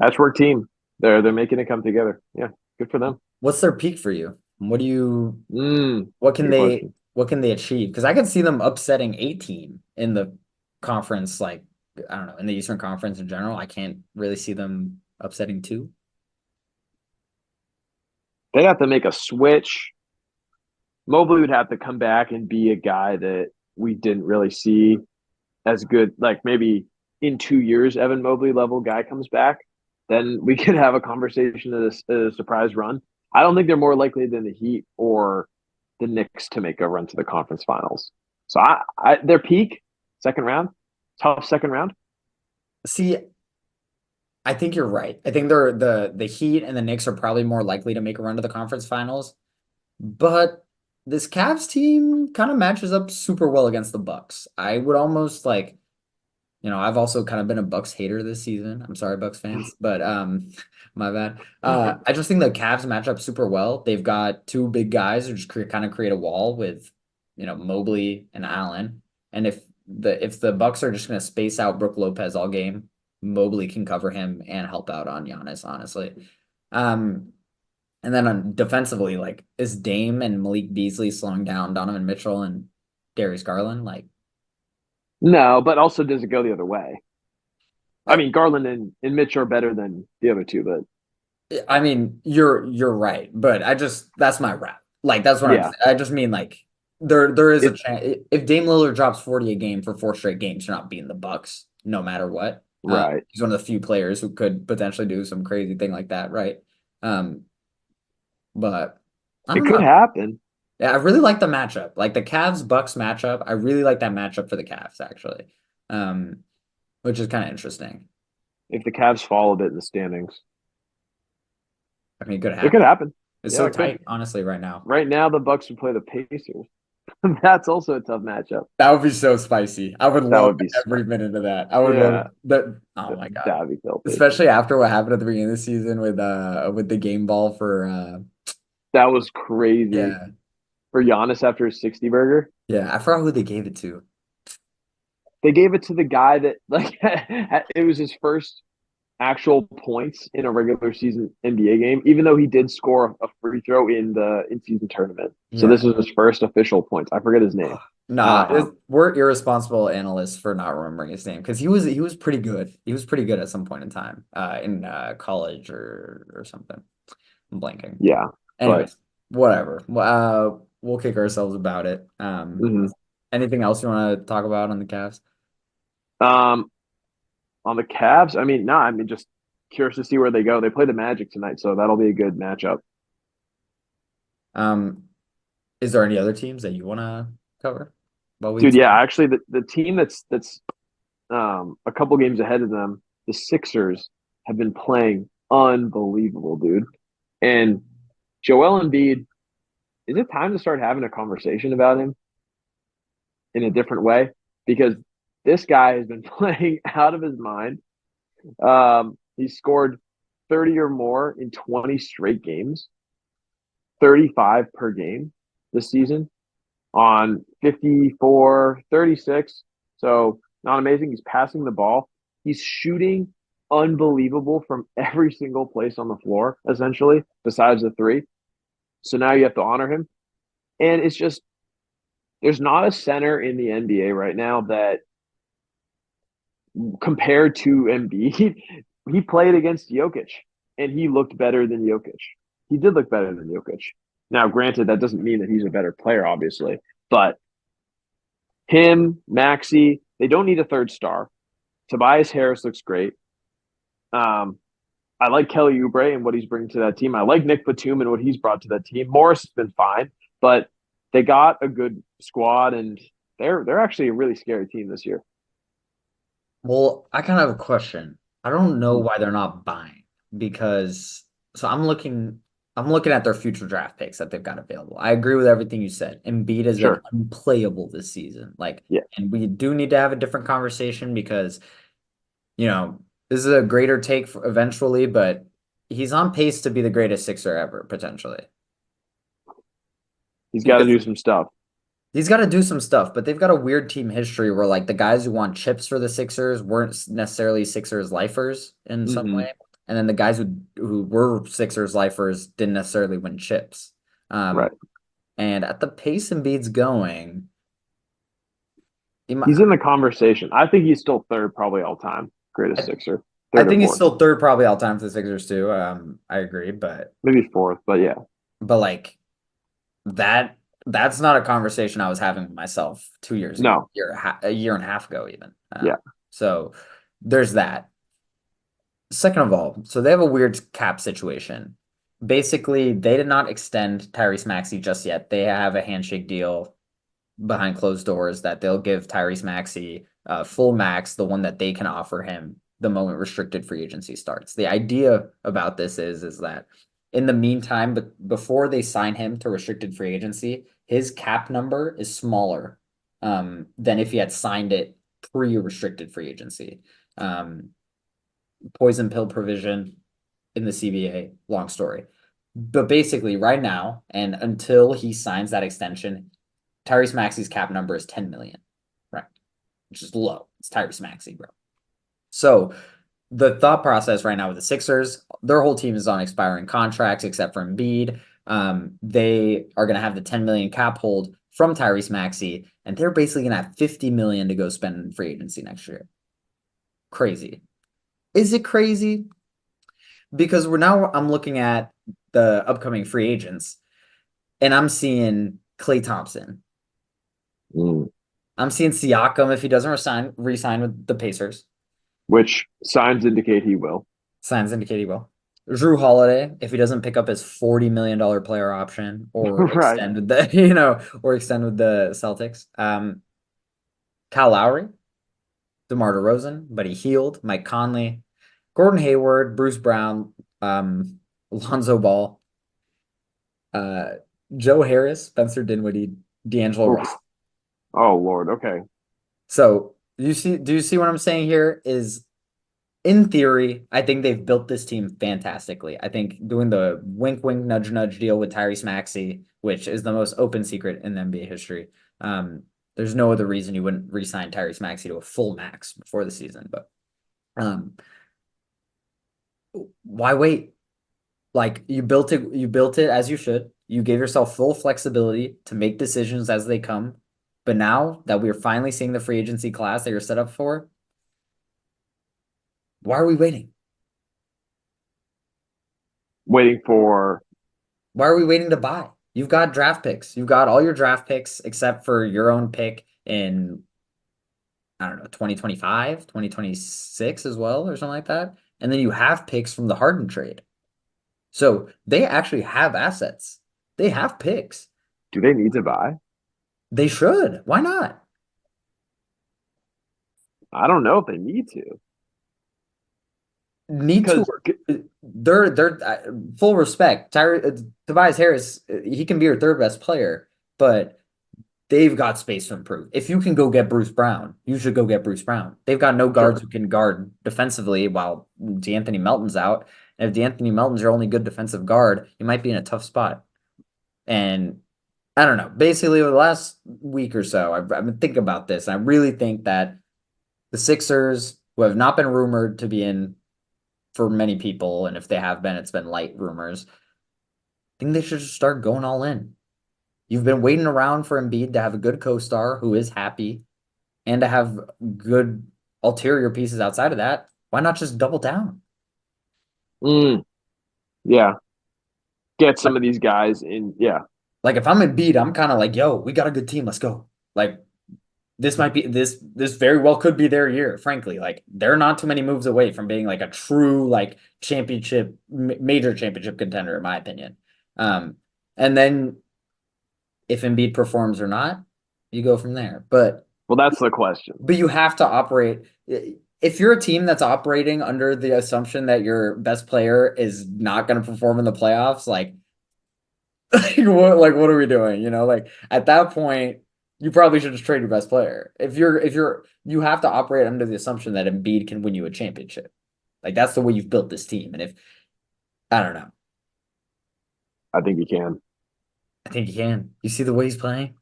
patchwork team. They're making it come together. Yeah, good for them. What's their peak for you? What can they achieve? Because I could see them upsetting a team in the conference, like I don't know, in the Eastern Conference in general. I can't really see them upsetting two. They have to make a switch. Mobley would have to come back and be a guy that we didn't really see as good. Like maybe in 2 years, Evan Mobley level guy comes back, then we could have a conversation of a surprise run. I don't think they're more likely than the Heat or the Knicks to make a run to the conference finals. So their peak, second round, tough second round. See, I think you're right. I think they're the Heat and the Knicks are probably more likely to make a run to the conference finals. But this Cavs team kind of matches up super well against the Bucks. I would almost like, I've also kind of been a Bucks hater this season. I'm sorry, Bucks fans, but my bad. I just think the Cavs match up super well. They've got two big guys who just kind of create a wall with, Mobley and Allen. And if the Bucks are just going to space out Brook Lopez all game, Mobley can cover him and help out on Giannis, honestly. And then defensively, like, is Dame and Malik Beasley slowing down Donovan Mitchell and Darius Garland? Like, no, but also does it go the other way? I mean, Garland and Mitch are better than the other two, but I mean, you're right, but that's my rap. Like, that's what I just mean, like, there is a chance if Dame Lillard drops 40 a game for 4 straight games, you're not beating the Bucks no matter what. Right. He's one of the few players who could potentially do some crazy thing like that, right? But I don't know. Could happen. Yeah, I really like the matchup. Like the Cavs-Bucks matchup, I really like that matchup for the Cavs, actually. Which is kind of interesting. If the Cavs fall a bit in the standings. I mean, it could happen. It could happen. It's so tight, honestly, right now. Right now, the Bucks would play the Pacers. That's also a tough matchup. That would be so spicy. I would love every minute of that. I would love that. Oh my god! That would be filthy. Especially after what happened at the beginning of the season with the game ball for. That was crazy. Yeah. For Giannis after his 60 burger. Yeah, I forgot who they gave it to. They gave it to the guy that it was his first actual points in a regular season NBA game, even though he did score a free throw in the in-season tournament. Yeah. So this was his first official points. I forget his name. We're irresponsible analysts for not remembering his name because he was pretty good. He was pretty good at some point in time in college or something. I'm blanking. Yeah. Anyways, whatever. We'll kick ourselves about it. Anything else you want to talk about on the Cavs? On the Cavs, just curious to see where they go. They play the Magic tonight, so that'll be a good matchup. Is there any other teams that you want to cover? Dude, yeah, actually the team that's a couple games ahead of them, the Sixers have been playing unbelievable, dude. And Joel Embiid, is it time to start having a conversation about him in a different way? Because this guy has been playing out of his mind. He scored 30 or more in 20 straight games, 35 per game this season on 54, 36. So not amazing. He's passing the ball. He's shooting unbelievable from every single place on the floor, essentially, besides the three. So now you have to honor him. And it's just, there's not a center in the NBA right now that, compared to Embiid, he played against Jokic and he looked better than Jokic. He did look better than Jokic. Now, granted, that doesn't mean that he's a better player, obviously, but him, Maxey, they don't need a third star. Tobias Harris looks great. I like Kelly Oubre and what he's bringing to that team. I like Nick Batum and what he's brought to that team. Morris has been fine, but they got a good squad and they're actually a really scary team this year. Well, I kind of have a question. I don't know why they're not buying because so I'm looking at their future draft picks that they've got available. I agree with everything you said. Embiid has been Sure. unplayable this season. Like, Yeah. and we do need to have a different conversation because, this is a greater take for eventually, but he's on pace to be the greatest Sixer ever, potentially. He's got to Because do some stuff. he's got to do some stuff, but they've got a weird team history where like the guys who won chips for the Sixers weren't necessarily Sixers lifers in some Mm-hmm. way, and then the guys who were Sixers lifers didn't necessarily win chips. Right. And at the pace Embiid's going, He's in the conversation. I think he's still third, probably all time greatest Sixer. I Third or think he's fourth. still third probably all time for the Sixers too. I agree, Maybe fourth, but yeah. but like that's not a conversation I was having with myself 2 years ago, No. a year and a half ago even. Yeah. So there's that. Second of all, so they have a weird cap situation. Basically, they did not extend Tyrese Maxey just yet. They have a handshake deal behind closed doors that they'll give Tyrese Maxey full max, the one that they can offer him the moment restricted free agency starts. The idea about this is that in the meantime, but before they sign him to restricted free agency, his cap number is smaller than if he had signed it pre-restricted free agency. Poison pill provision in the CBA, long story. But basically, right now, and until he signs that extension, Tyrese Maxey's cap number is 10 million, right? Which is low. It's Tyrese Maxey, bro. So the thought process right now with the Sixers, their whole team is on expiring contracts except for Embiid. They are going to have the 10 million cap hold from Tyrese Maxey, and they're basically going to have 50 million to go spend in free agency next year. Crazy. Is it crazy? Because I'm looking at the upcoming free agents, and I'm seeing Klay Thompson. I'm seeing Siakam if he doesn't resign with the Pacers. Which signs indicate he will. Signs indicate he will. Drew Holiday, if he doesn't pick up his $40 million player option or Right. extend with the, or extend with the Celtics. Kyle Lowry, DeMar DeRozan, but he healed. Mike Conley, Gordon Hayward, Bruce Brown, Lonzo Ball, Joe Harris, Spencer Dinwiddie, D'Angelo Russell. Oh Lord, okay. So do you see what I'm saying here? Is in theory, I think they've built this team fantastically. I think doing the wink wink nudge nudge deal with Tyrese Maxey, which is the most open secret in NBA history. There's no other reason you wouldn't re-sign Tyrese Maxey to a full max before the season, but why wait? Like you built it as you should. You gave yourself full flexibility to make decisions as they come. But now that we're finally seeing the free agency class that you're set up for, why are we waiting? Waiting for Why are we waiting to buy? You've got draft picks. You've got all your draft picks except for your own pick in, I don't know, 2025, 2026 as well, or something like that. And then you have picks from the Harden trade. So they actually have assets. They have picks. Do they need to buy? They should. Why not? I don't know if they need to. Need to. Because They're full respect. Tobias Harris, he can be your third best player, but they've got space to improve. If you can go get Bruce Brown, you should go get Bruce Brown. They've got no guards who can guard defensively while DeAnthony Melton's out. And if DeAnthony Melton's your only good defensive guard, you might be in a tough spot. And I don't know. Basically, over the last week or so, I've been thinking about this. I really think that the Sixers, who have not been rumored to be in for many people, and if they have been, it's been light rumors, I think they should just start going all in. You've been waiting around for Embiid to have a good co-star who is happy and to have good ulterior pieces outside of that. Why not just double down? Yeah. Get some of these guys in. Yeah. Like if I'm Embiid, I'm kind of like, yo, we got a good team. Let's go. Like this might be this very well could be their year, frankly. Like they're not too many moves away from being like a true like major championship contender, in my opinion. And then if Embiid performs or not, you go from there. But well, that's the question. But you have to operate. If you're a team that's operating under the assumption that your best player is not going to perform in the playoffs, like what are we doing? You know, like at that point, you probably should just trade your best player. You have to operate under the assumption that Embiid can win you a championship. Like that's the way you've built this team. And if I don't know, I think he can. I think he can. You see the way he's playing?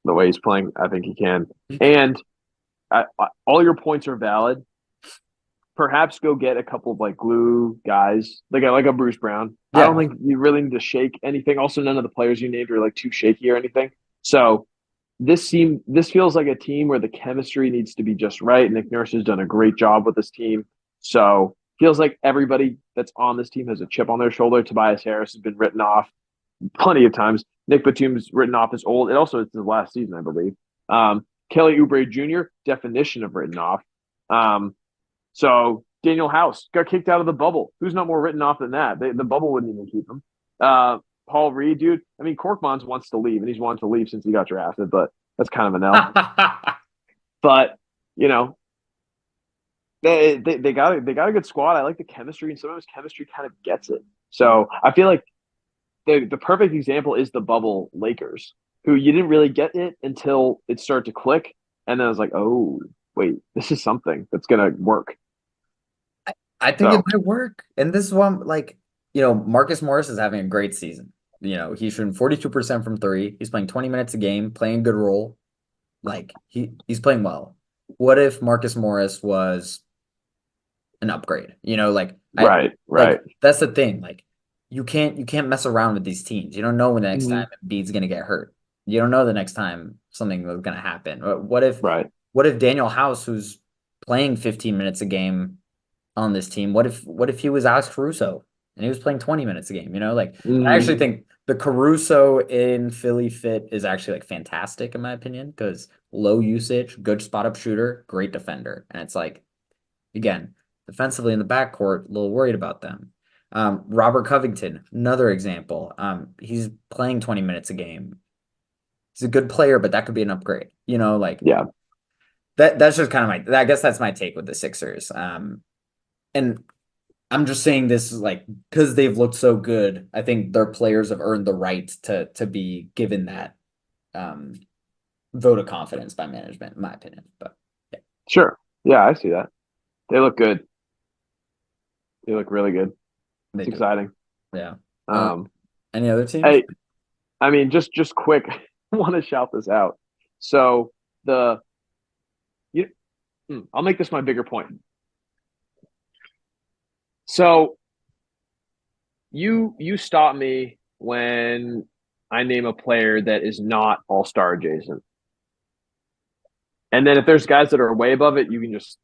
The way he's playing, I think he can. And all your points are valid. Perhaps go get a couple of like glue guys, like a Bruce Brown. Yeah. I don't think you really need to shake anything. Also, none of the players you named are like too shaky or anything. So this feels like a team where the chemistry needs to be just right. Nick Nurse has done a great job with this team. So feels like everybody that's on this team has a chip on their shoulder. Tobias Harris has been written off plenty of times. Nick Batum's written off as old. It also it's his last season, I believe. Kelly Oubre Jr., definition of written off. So Daniel House got kicked out of the bubble. Who's not more written off than that? The bubble wouldn't even keep him. Paul Reed, dude. I mean, Korkmaz wants to leave, and he's wanted to leave since he got drafted, but that's kind of an L. But you know, they got a good squad. I like the chemistry, and sometimes chemistry kind of gets it. So I feel like the perfect example is the bubble Lakers, who you didn't really get it until it started to click, and then I was like, oh wait, this is something that's gonna work. I think it might work, and this is one like Marcus Morris is having a great season. He's shooting 42% from three. He's playing 20 minutes a game, playing a good role. Like he's playing well. What if Marcus Morris was an upgrade? Right. Like, that's the thing. Like you can't mess around with these teams. You don't know when the next time Embiid's gonna get hurt. You don't know the next time something is gonna happen. What if Daniel House, who's playing 15 minutes a game on this team, what if he was Alex Caruso and he was playing 20 minutes a game? I actually think the Caruso in Philly fit is actually like fantastic in my opinion, because low usage, good spot up shooter, great defender. And it's like, again, defensively in the backcourt, a little worried about them. Robert Covington, another example. He's playing 20 minutes a game. He's a good player, but that could be an upgrade. Yeah. That's just kind of I guess that's my take with the Sixers. And I'm just saying this like because they've looked so good. I think their players have earned the right to be given that vote of confidence by management, in my opinion. But yeah. Sure. Yeah, I see that. They look good. They look really good. It's exciting. Yeah. Any other teams? Hey, I mean, just quick, I want to shout this out. So I'll make this my bigger point. So you stop me when I name a player that is not all-star adjacent. And then if there's guys that are way above it, you can just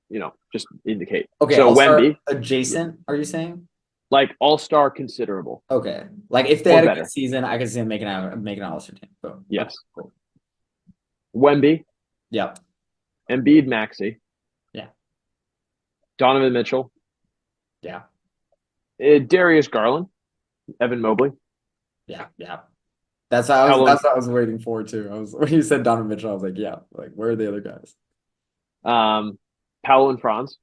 indicate. Okay, so Wemby adjacent, are you saying? Like all-star considerable. Okay. Like if they had a good season, I could see them making an all-star team. Boom. Yes. Cool. Wemby. Yep. Embiid, Maxey. Yeah. Donovan Mitchell. Yeah. Darius Garland. Evan Mobley. Yeah. Yeah. That's what I was waiting for too. When you said Donovan Mitchell, I was like, yeah, like where are the other guys? Paolo and Franz,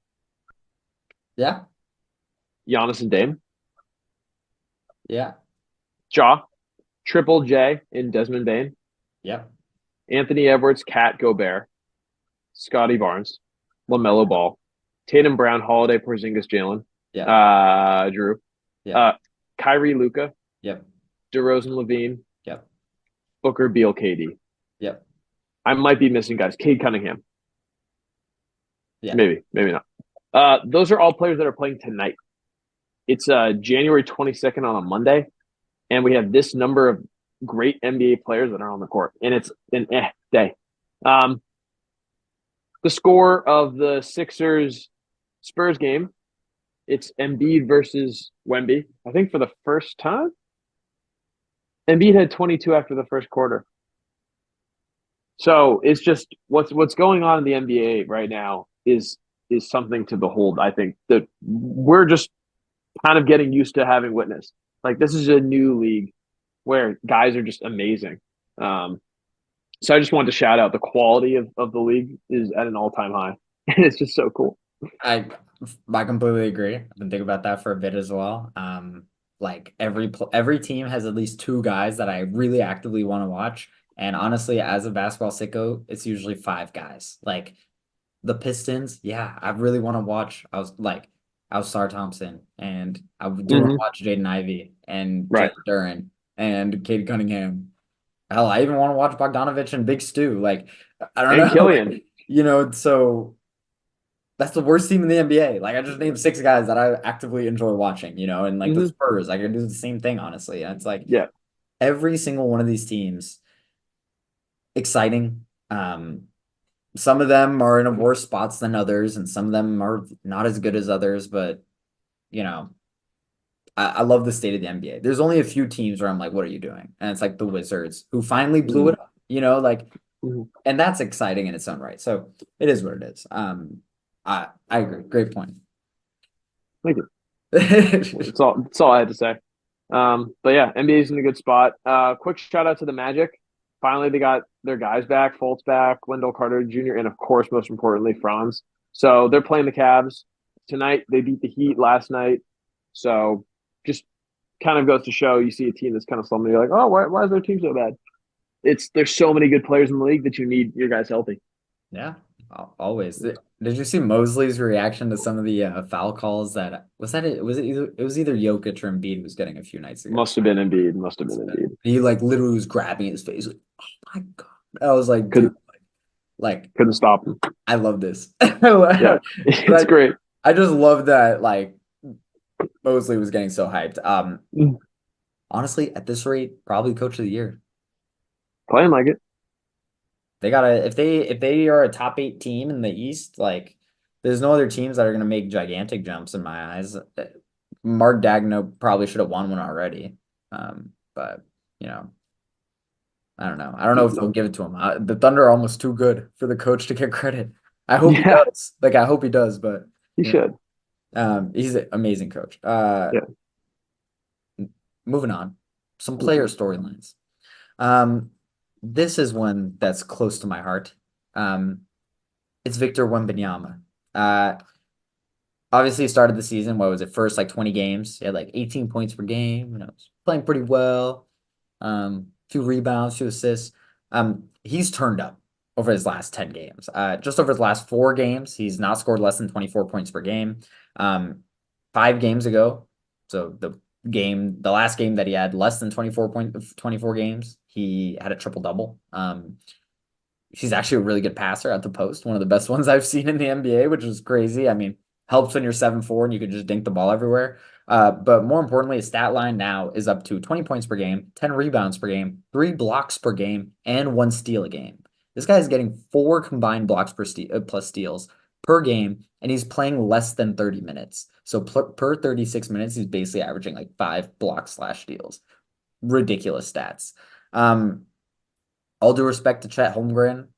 Yeah, Giannis and Dame, yeah, Ja, Triple J and Desmond Bain, yep, Anthony Edwards, Cat Gobert, Scotty Barnes, LaMelo Ball, Tatum Brown, Holiday, Porzingis, Jalen, yeah, Drew, yeah, Kyrie, Luca, yep, DeRozan, Levine, yep, Booker, Beal, KD. yep, I might be missing guys. Cade Cunningham, yeah. maybe not. Those are all players that are playing tonight. It's January 22nd on a Monday, and we have this number of great NBA players that are on the court, and it's an day. The score of the Sixers Spurs game, it's Embiid versus Wemby. I think for the first time, Embiid had 22 after the first quarter. So it's just what's going on in the NBA right now is something to behold. I think that we're just kind of getting used to having witnessed. Like this is a new league where guys are just amazing. So I just wanted to shout out the quality of the league is at an all-time high. And it's just so cool. I completely agree. I've been thinking about that for a bit as well. Like every team has at least two guys that I really actively want to watch. And honestly, as a basketball sicko, it's usually five guys. Like the Pistons, yeah, I really want to watch. I was Star Thompson, and I do want to watch Jaden Ivey and Right. Jalen Duren and Cade Cunningham. Hell, I even want to watch Bogdanovich and Big Stu. Like, I don't know. Killian. You know, so that's the worst team in the NBA. Like, I just named six guys that I actively enjoy watching, you know, and like the Spurs, I could do the same thing, honestly. And it's like, Yeah, every single one of these teams, exciting. Some of them are in a worse spots than others, and some of them are not as good as others, but you know, I love the state of the NBA. There's only a few teams where I'm like, what are you doing? And it's like the Wizards who finally blew it up, you know, like, and that's exciting in its own right. So it is what it is. I agree. Great point. thank you. That's all I had to say. But yeah, NBA's in a good spot. Quick shout out to the Magic. Finally, they got their guys back, Fultz back, Wendell Carter Jr., and of course, most importantly, Franz. So they're playing the Cavs tonight. They beat the Heat last night. So just kind of goes to show you see a team that's kind of slumping. You're like, oh, why is their team so bad? There's so many good players in the league that you need your guys healthy. Yeah, always. Did you see Mosley's reaction to some of the foul calls? That was it. Was it was either Jokic or Embiid was getting a few nights ago. Must have been Embiid. He like literally was grabbing his face. Like, oh my God. I was like, dude, like couldn't stop him. I love this. Yeah, it's great. I just love that like Mosley was getting so hyped. Honestly, at this rate, probably coach of the year. Playing like it. They gotta if they are a top 8 team in the East, like there's no other teams that are gonna make gigantic jumps in my eyes. Mark Daigneault probably should have won one already. But you know, I don't know. I don't know if they'll give it to him. The Thunder are almost too good for the coach to get credit. I hope he does. Like I hope he does, but he should. He's an amazing coach. Moving on. Some player storylines. This is one that's close to my heart. It's Victor Wembanyama. Obviously he started the season, what was it, first like 20 games. He had like 18 points per game, you know, playing pretty well. Few rebounds, few assists. He's turned up over his last 10 games. Just over his last 4 games, he's not scored less than 24 points per game. 5 games ago, so the last game that he had less than 24 games, he had a triple-double. He's actually a really good passer at the post, one of the best ones I've seen in the NBA, which is crazy. I mean, helps when you're 7'4" and you can just dink the ball everywhere. But more importantly, his stat line now is up to 20 points per game, 10 rebounds per game, 3 blocks per game, and 1 steal a game. This guy is getting 4 combined blocks plus steals per game, and he's playing less than 30 minutes. So per 36 minutes, he's basically averaging like 5 blocks/steals. Ridiculous stats. All due respect to Chet Holmgren,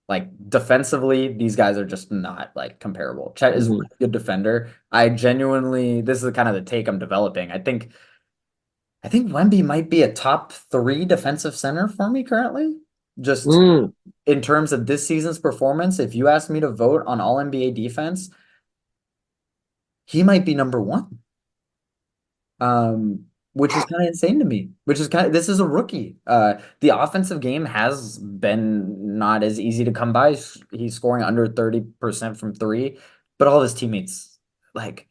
like defensively, these guys are just not like comparable. Chet is a really good defender. I genuinely, this is kind of the take I'm developing. I think I think Wemby might be a top 3 defensive center for me currently. Just Mm. in terms of this season's performance, if you ask me to vote on all NBA defense, he might be number 1. Which is kind of insane to me. This is a rookie. The offensive game has been not as easy to come by. He's scoring under 30% from three, but all his teammates, like,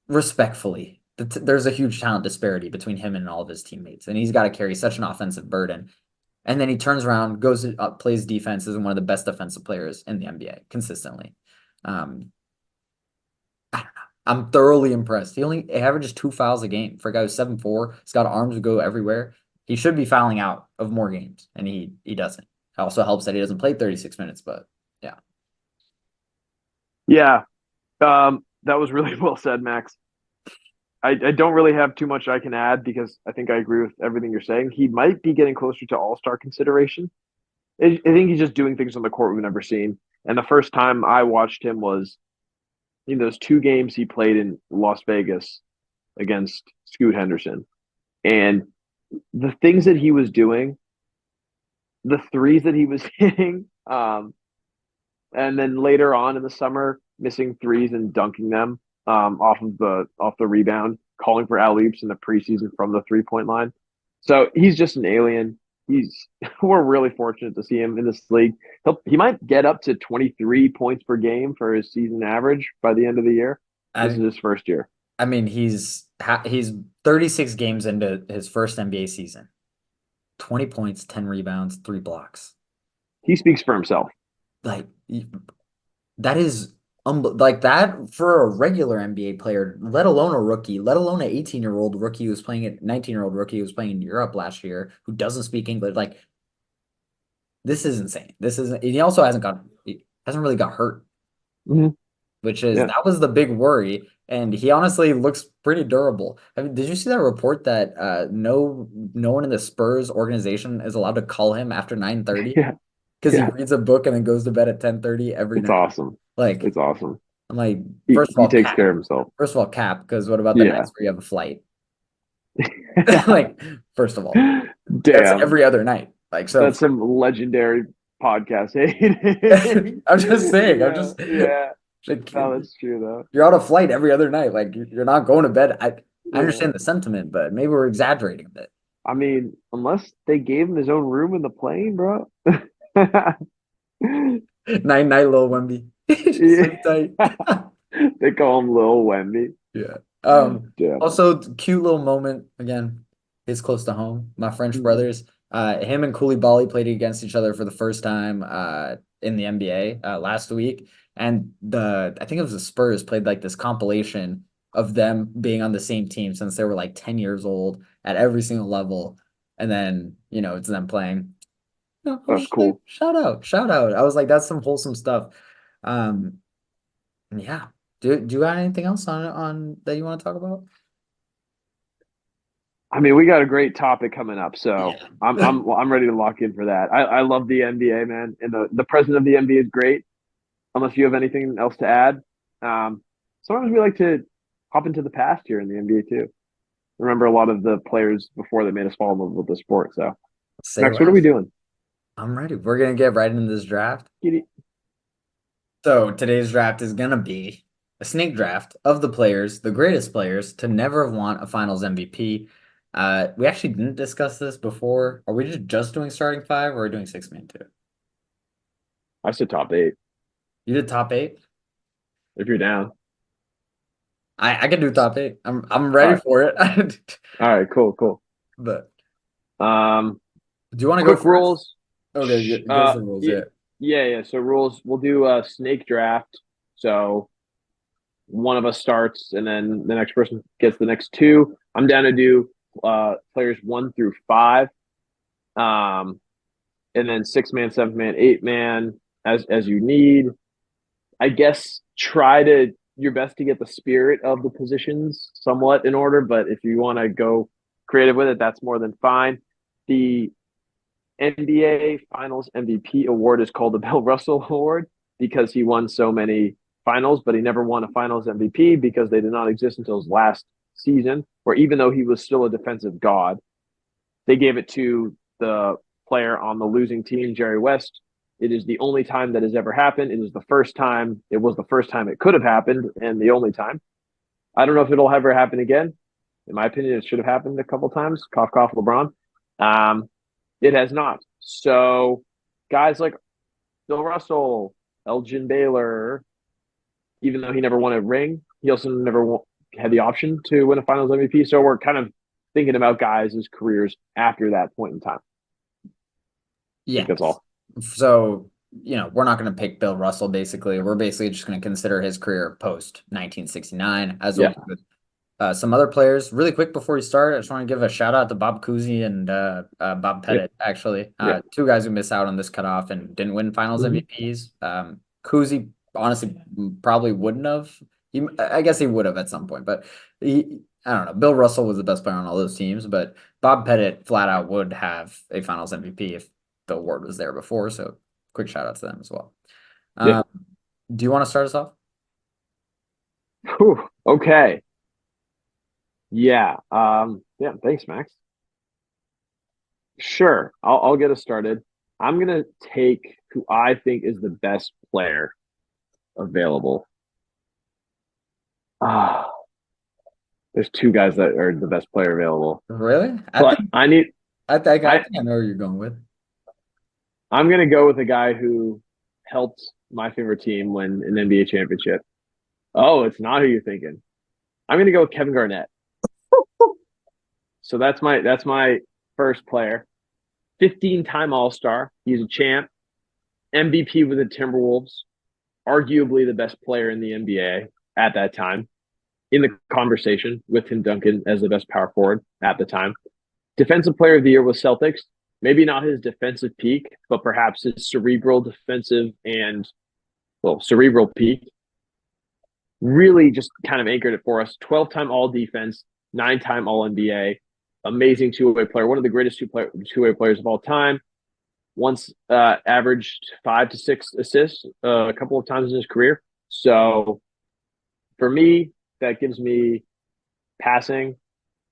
respectfully, there's a huge talent disparity between him and all of his teammates, and he's got to carry such an offensive burden. And then he turns around, goes plays defense, is one of the best defensive players in the NBA consistently. Um, I don't know. I'm thoroughly impressed. He only averages 2 fouls a game for a guy who's 7'4". He's got arms to go everywhere. He should be fouling out of more games, and he doesn't. It also helps that he doesn't play 36 minutes, but yeah. Yeah. That was really well said, Max. I don't really have too much I can add because I think I agree with everything you're saying. He might be getting closer to all-star consideration. I think he's just doing things on the court we've never seen. And the first time I watched him was in those 2 games he played in Las Vegas against Scoot Henderson. And the things that he was doing, the threes that he was hitting, and then later on in the summer, missing threes and dunking them off the rebound, calling for alley-oops in the preseason from the 3-point line. So he's just an alien. We're really fortunate to see him in this league. He might get up to 23 points per game for his season average by the end of the year. This is his first year. I mean, he's 36 games into his first NBA season. 20 points, 10 rebounds, 3 blocks. He speaks for himself. Like, that is like that for a regular NBA player, let alone a rookie, let alone an 18-year-old rookie who's playing it, 19-year-old rookie who was playing in Europe last year, who doesn't speak English. Like, this is insane. He also hasn't really got hurt, which is that was the big worry. And he honestly looks pretty durable. I mean, did you see that report that no one in the Spurs organization is allowed to call him after 9:30? Yeah. Because he reads a book and then goes to bed at 10:30 every night. It's awesome. Like, it's awesome. I'm like, he takes cap. care of himself. First of all, cap, because what about the nights where you have a flight? Like, first of all, that's every other night. Like, so that's some legendary podcast. I'm just saying. Like, no, that's true though. You're on a flight every other night. Like, you're not going to bed. I understand the sentiment, but maybe we're exaggerating a bit. I mean, unless they gave him his own room in the plane, bro. Night, Lil Wemby. Tight. They call him Lil Wemby. Yeah. Also, cute little moment again. It's close to home. My French brothers. Him and Koulibaly played against each other for the first time in the NBA last week, and I think it was the Spurs played like this compilation of them being on the same team since they were like 10 years old at every single level, and then it's them playing. That's cool. Shout out. I was like, that's some wholesome stuff. Yeah. Do you got anything else on that you want to talk about? I mean, we got a great topic coming up, so yeah. I'm ready to lock in for that. I love the NBA, man, and the president of the NBA is great. Unless you have anything else to add, sometimes we like to hop into the past here in the NBA too. Remember a lot of the players before they made us fall in love with the sport. So, Max, what are we doing? I'm ready. We're gonna get right into this draft. So today's draft is gonna be a snake draft of the players, the greatest players to never have won a Finals MVP. We actually didn't discuss this before. Are we just doing starting 5 or are we doing 6-man too? I said top 8. You did top 8? If you're down. I can do top 8. I'm ready for it. All right, cool. But do you want to go first? Rules? Okay, go for rules. Yeah. So rules. We'll do a snake draft. So one of us starts, and then the next person gets the next 2. I'm down to do players 1 through 5, and then 6-man, 7-man, 8-man as you need. I guess try to your best to get the spirit of the positions somewhat in order, but if you want to go creative with it, that's more than fine. The NBA Finals MVP award is called the Bill Russell Award because he won so many finals, but he never won a Finals MVP because they did not exist until his last season, or even though he was still a defensive god, they gave it to the player on the losing team, Jerry West. It is the only time that has ever happened. It was the first time. It was the first time it could have happened, and the only time. I don't know if it'll ever happen again. In my opinion, it should have happened a couple times. Cough, cough, LeBron. It has not. So guys like Bill Russell, Elgin Baylor, even though he never won a ring, he also never had the option to win a Finals MVP. So we're kind of thinking about guys' careers after that point in time. Yeah, that's all. So, we're not going to pick Bill Russell, basically. We're basically just going to consider his career post 1969, as well with some other players. Really quick before we start, I just want to give a shout out to Bob Cousy and Bob Pettit, actually. Two guys who missed out on this cutoff and didn't win Finals MVPs. Cousy, honestly, probably wouldn't have. I guess he would have at some point, but I don't know. Bill Russell was the best player on all those teams, but Bob Pettit flat out would have a Finals MVP if the award was there before. So quick shout out to them as well. Do you want to start us off? Okay. Yeah. Thanks, Max. Sure. I'll get us started. I'm gonna take who I think is the best player available. There's two guys that are the best player available. Really? I think I know where you're going with. I'm gonna go with a guy who helped my favorite team win an NBA championship. Oh, it's not who you're thinking. I'm gonna go with Kevin Garnett. So that's my first player. 15-time All-Star. He's a champ. MVP with the Timberwolves. Arguably the best player in the NBA at that time. In the conversation with Tim Duncan as the best power forward at the time. Defensive player of the year with Celtics. Maybe not his defensive peak, but perhaps his cerebral peak. Really just kind of anchored it for us. 12-time All-Defense, 9-time All-NBA. Amazing two-way player. One of the greatest two-way players of all time. Once averaged 5 to 6 assists a couple of times in his career. So for me, that gives me passing,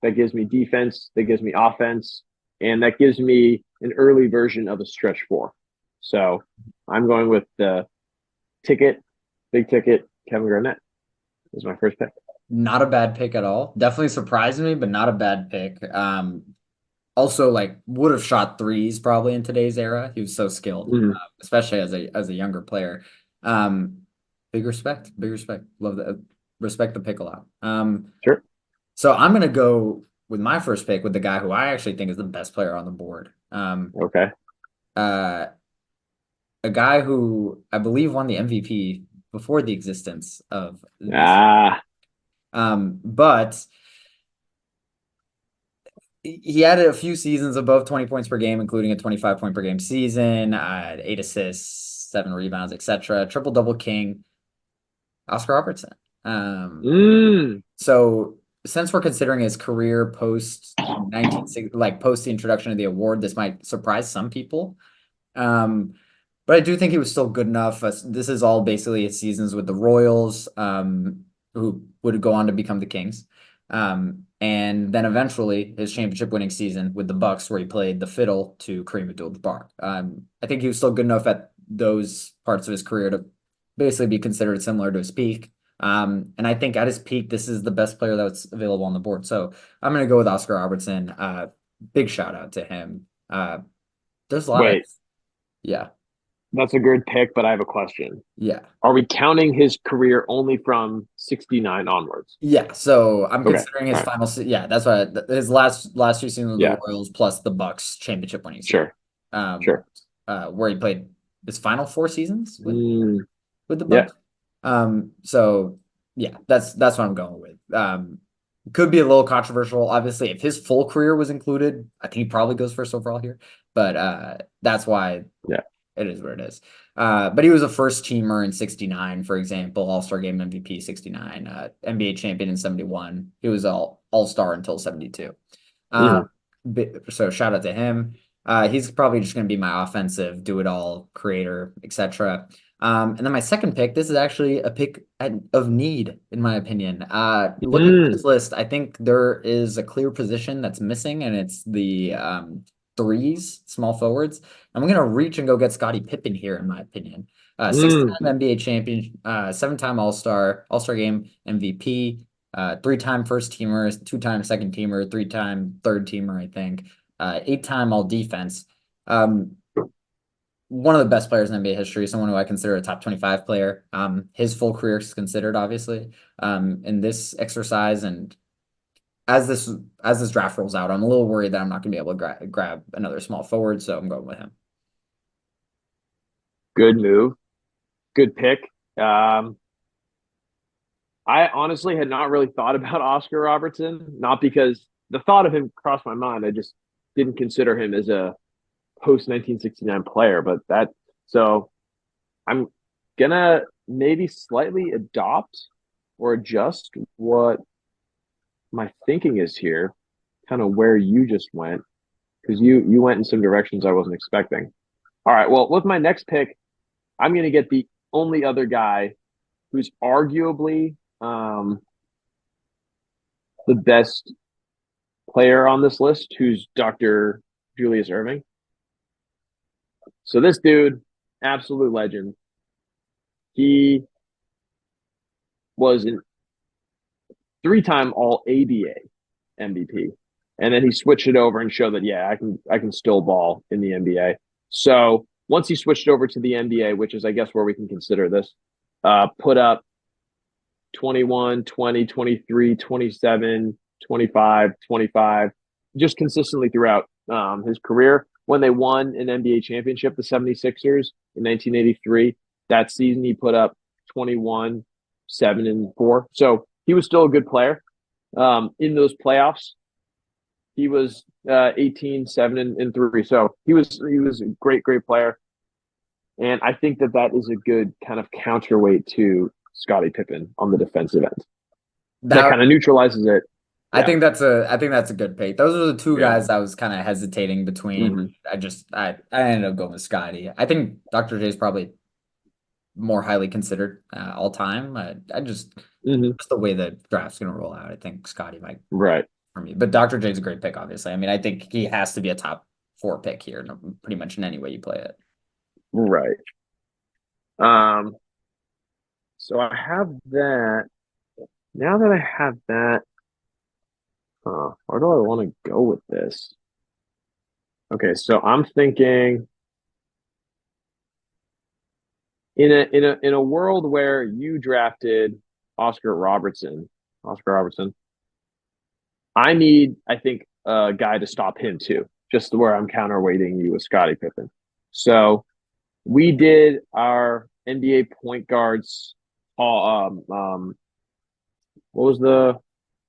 that gives me defense, that gives me offense, and that gives me an early version of a stretch four. So I'm going with the big ticket, Kevin Garnett is my first pick. Not a bad pick at all. Definitely surprised me, but not a bad pick. Also, would have shot threes probably in today's era. He was so skilled, especially as a younger player. Big respect. Love that. Respect the pick a lot. Sure. So I'm gonna go with my first pick with the guy who I actually think is the best player on the board. Okay. A guy who I believe won the MVP before the existence of this. But he had a few seasons above 20 points per game, including a 25 point per game season, 8 assists, 7 rebounds, etc. Triple double king, Oscar Robertson. So since we're considering his career post 1960, post the introduction of the award, this might surprise some people. But I do think he was still good enough. This is all basically his seasons with the Royals, who would go on to become the Kings. And then eventually his championship winning season with the Bucks, where he played the fiddle to Kareem Abdul-Jabbar. I think he was still good enough at those parts of his career to basically be considered similar to his peak. And I think at his peak, this is the best player that's available on the board. So I'm going to go with Oscar Robertson. Big shout out to him. There's a lot yeah. That's a good pick, but I have a question. Yeah. Are we counting his career only from 69 onwards? Yeah. So I'm considering his final. Yeah, that's what his last few seasons with the Royals plus the Bucks championship winning season. Sure. Where he played his final 4 seasons with the Bucks. So yeah, that's what I'm going with. Could be a little controversial. Obviously, if his full career was included, I think he probably goes first overall here. But that's why it is what it is. But he was a first teamer in 69, for example, All-Star Game MVP 69, NBA champion in 71. He was all-star until 72. So shout out to him. He's probably just going to be my offensive do-it-all creator, etc. And then my second pick, this is actually a pick of need, in my opinion. Looking at this list, I think there is a clear position that's missing, and it's the threes, small forwards. I'm gonna reach and go get Scottie Pippen here, in my opinion. Six-time NBA champion, seven-time All-Star game MVP, three-time first teamer, two-time second teamer, three-time third teamer, I think. Eight-time all defense. One of the best players in NBA history, someone who I consider a top 25 player. His full career is considered, obviously, in this exercise. And as this draft rolls out, I'm a little worried that I'm not going to be able to grab another small forward, so I'm going with him. Good move. Good pick. I honestly had not really thought about Oscar Robertson, not because the thought of him crossed my mind. I just didn't consider him as a post 1969 player, so I'm gonna maybe slightly adopt or adjust what my thinking is here, kind of where you just went, because you went in some directions I wasn't expecting. All right, well, with my next pick, I'm gonna get the only other guy who's arguably the best player on this list, who's Dr. Julius Erving. So this dude, absolute legend. He was a three-time All ABA MVP, and then he switched it over and showed that I can still ball in the NBA. So once he switched over to the NBA, which is I guess where we can consider this, put up 21, 20, 23, 27, 25, 25, just consistently throughout his career. When they won an NBA championship, the 76ers in 1983, that season he put up 21, 7, and 4. So he was still a good player. In those playoffs, he was 18, 7, and 3. So he was a great player. And I think that is a good kind of counterweight to Scottie Pippen on the defensive end. That kind of neutralizes it. I think that's a good pick. Those are the two guys I was kind of hesitating between. I ended up going with Scottie. I think Dr. J is probably more highly considered all time. Just the way the draft's gonna roll out, I think Scottie might for me. But Dr. J is a great pick, obviously. I mean, I think he has to be a top 4 pick here, pretty much in any way you play it. Right. So I have that. Now that I have that, where do I want to go with this? Okay, so I'm thinking in a world where you drafted Oscar Robertson, I think a guy to stop him too, just where I'm counterweighting you with Scottie Pippen. So we did our NBA point guards. What was the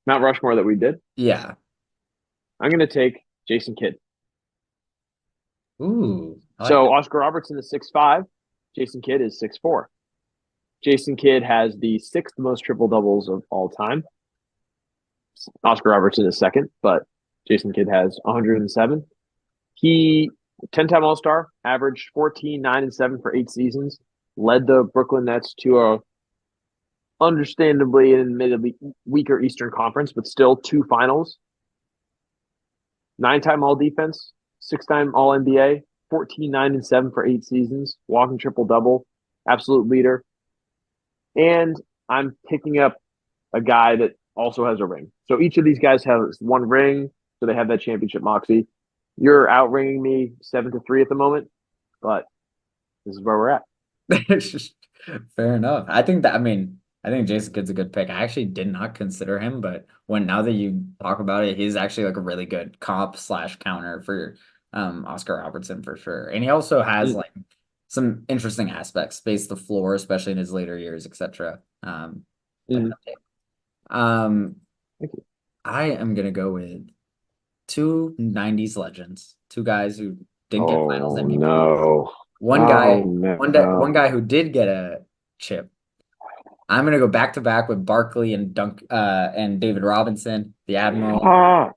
Mount Rushmore that we did? Yeah. I'm going to take Jason Kidd. Ooh. So Oscar Robertson is 6'5". Jason Kidd is 6'4". Jason Kidd has the 6th most triple doubles of all time. Oscar Robertson is second, but Jason Kidd has 107. He 10-time All-Star, averaged 14, 9, and 7 for 8 seasons. Led the Brooklyn Nets to a understandably and admittedly weaker Eastern Conference, but still 2 finals. 9-time All-Defense, 6-time All-NBA, 14, 9, and 7 for 8 seasons. Walking triple-double, absolute leader. And I'm picking up a guy that also has a ring. So each of these guys has 1 ring, so they have that championship moxie. You're outringing me 7-3 at the moment, but this is where we're at. Fair enough. I think Jason Kidd's a good pick. I actually did not consider him, but now that you talk about it, he's actually like a really good comp / counter for Oscar Robertson for sure. And he also has like some interesting aspects, space the floor, especially in his later years, etc. I am gonna go with 2 90s legends, 2 guys who didn't get finals MVP. No. One guy who did get a chip. I'm gonna go back to back with Barkley and David Robinson, the Admiral.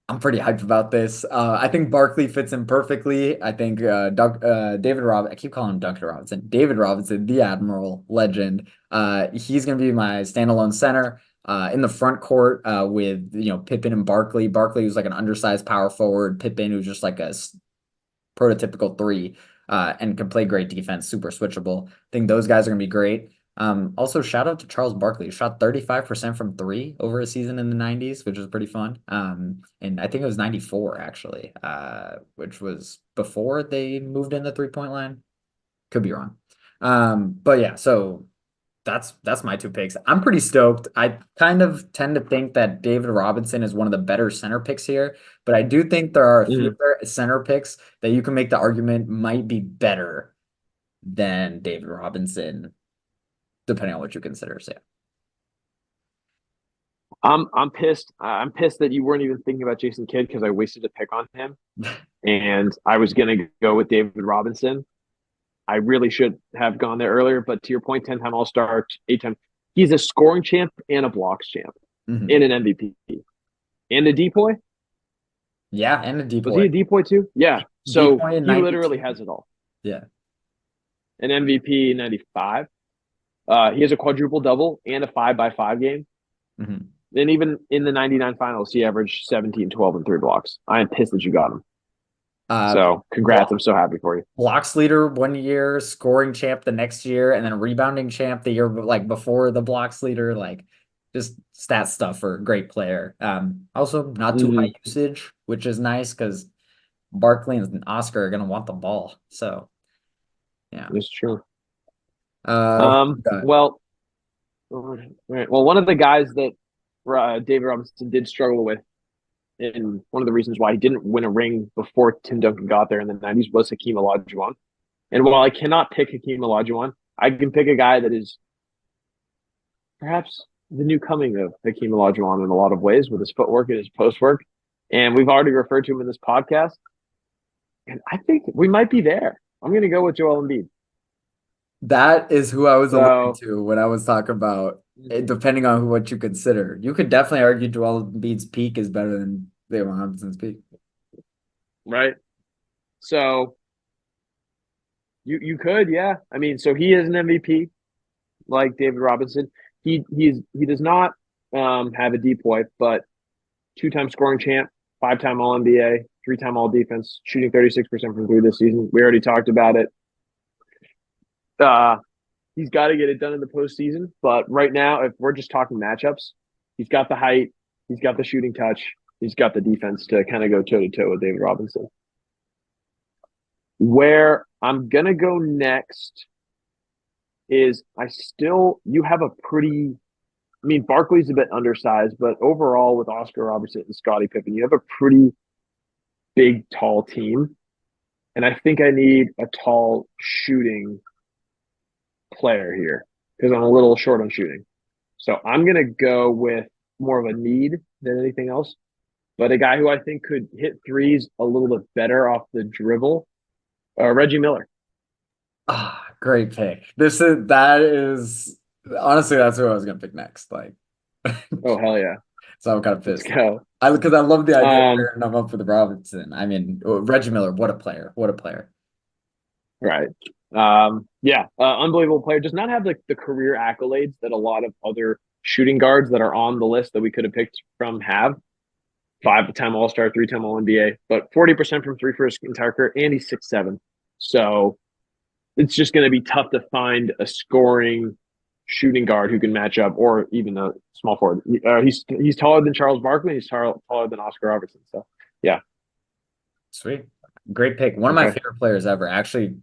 I'm pretty hyped about this. I think Barkley fits in perfectly. I think David Robinson, I keep calling him Duncan Robinson. David Robinson, the Admiral legend. He's gonna be my standalone center. In the front court, with Pippen and Barkley. Barkley was like an undersized power forward. Pippen who's just like a prototypical three, and can play great defense, super switchable. I think those guys are gonna be great. Also shout out to Charles Barkley. He shot 35% from three over a season in the 90s, which was pretty fun. And I think it was 94 actually, which was before they moved in the 3-point line. Could be wrong. But yeah, so that's my two picks. I'm pretty stoked. I kind of tend to think that David Robinson is one of the better center picks here, but I do think there are a few other center picks that you can make the argument might be better than David Robinson, depending on what you consider. So yeah. I'm pissed. I'm pissed that you weren't even thinking about Jason Kidd because I wasted a pick on him, and I was gonna go with David Robinson. I really should have gone there earlier, but to your point, 10-time All-Star, 8-time. He's a scoring champ and a blocks champ, and an MVP, and a depoy. Yeah, and a depoy. Was he a depoy too? Yeah. So he literally has it all. Yeah. An MVP in 95. He has a quadruple double and a 5x5 game. And even in the 99 finals, he averaged 17, 12, and 3 blocks. I am pissed that you got him. So congrats. I'm so happy for you. Blocks leader 1 year, scoring champ the next year, and then rebounding champ the year like before the blocks leader. Like just stat stuff for a great player. Also not too high usage, which is nice because Barkley and Oscar are gonna want the ball. So yeah. It's true. Well, one of the guys that David Robinson did struggle with, and one of the reasons why he didn't win a ring before Tim Duncan got there in the 90s was Hakeem Olajuwon. And while I cannot pick Hakeem Olajuwon, I can pick a guy that is perhaps the new coming of Hakeem Olajuwon in a lot of ways with his footwork and his post work. And we've already referred to him in this podcast. And I think we might be there. I'm going to go with Joel Embiid. That is who I was alluding to when I was talking about depending on what you consider. You could definitely argue Joel Embiid's peak is better than David Robinson's peak. Right. So you could, yeah. I mean, so he is an MVP like David Robinson. He does not have a depoy, but 2-time scoring champ, 5-time All NBA, 3-time All Defense, shooting 36% from three this season. We already talked about it. He's got to get it done in the postseason. But right now, if we're just talking matchups, he's got the height, he's got the shooting touch, he's got the defense to kind of go toe-to-toe with David Robinson. Where I'm going to go next is you have a pretty, I mean, Barkley's a bit undersized, but overall with Oscar Robertson and Scottie Pippen, you have a pretty big, tall team. And I think I need a tall shooting player here because I'm a little short on shooting. So I'm going to go with more of a need than anything else, but a guy who I think could hit threes a little bit better off the dribble, Reggie Miller. Great pick. That is honestly that's who I was gonna pick next. Like, oh hell yeah! So I'm kind of pissed. Let's go. Because I love the idea of pairing him up with Robinson. I mean, Reggie Miller, what a player! What a player! Right. Unbelievable player. Does not have the career accolades that a lot of other shooting guards that are on the list that we could have picked from have. 5-time All-Star, 3-time All-NBA, but 40% from three for his entire career, and he's 6'7". So it's just going to be tough to find a scoring shooting guard who can match up, or even a small forward. He's taller than Charles Barkley, and he's taller than Oscar Robertson. So yeah. Sweet. Great pick. One of my favorite players ever. Actually,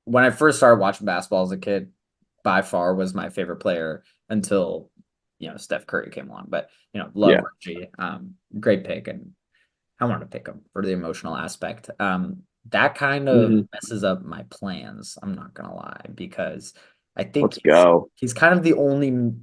when I first started watching basketball as a kid, by far was my favorite player until Steph Curry came along. But love Reggie. Great pick, and I wanted to pick him for the emotional aspect. That kind of messes up my plans. I'm not gonna lie, because I think he's kind of the only.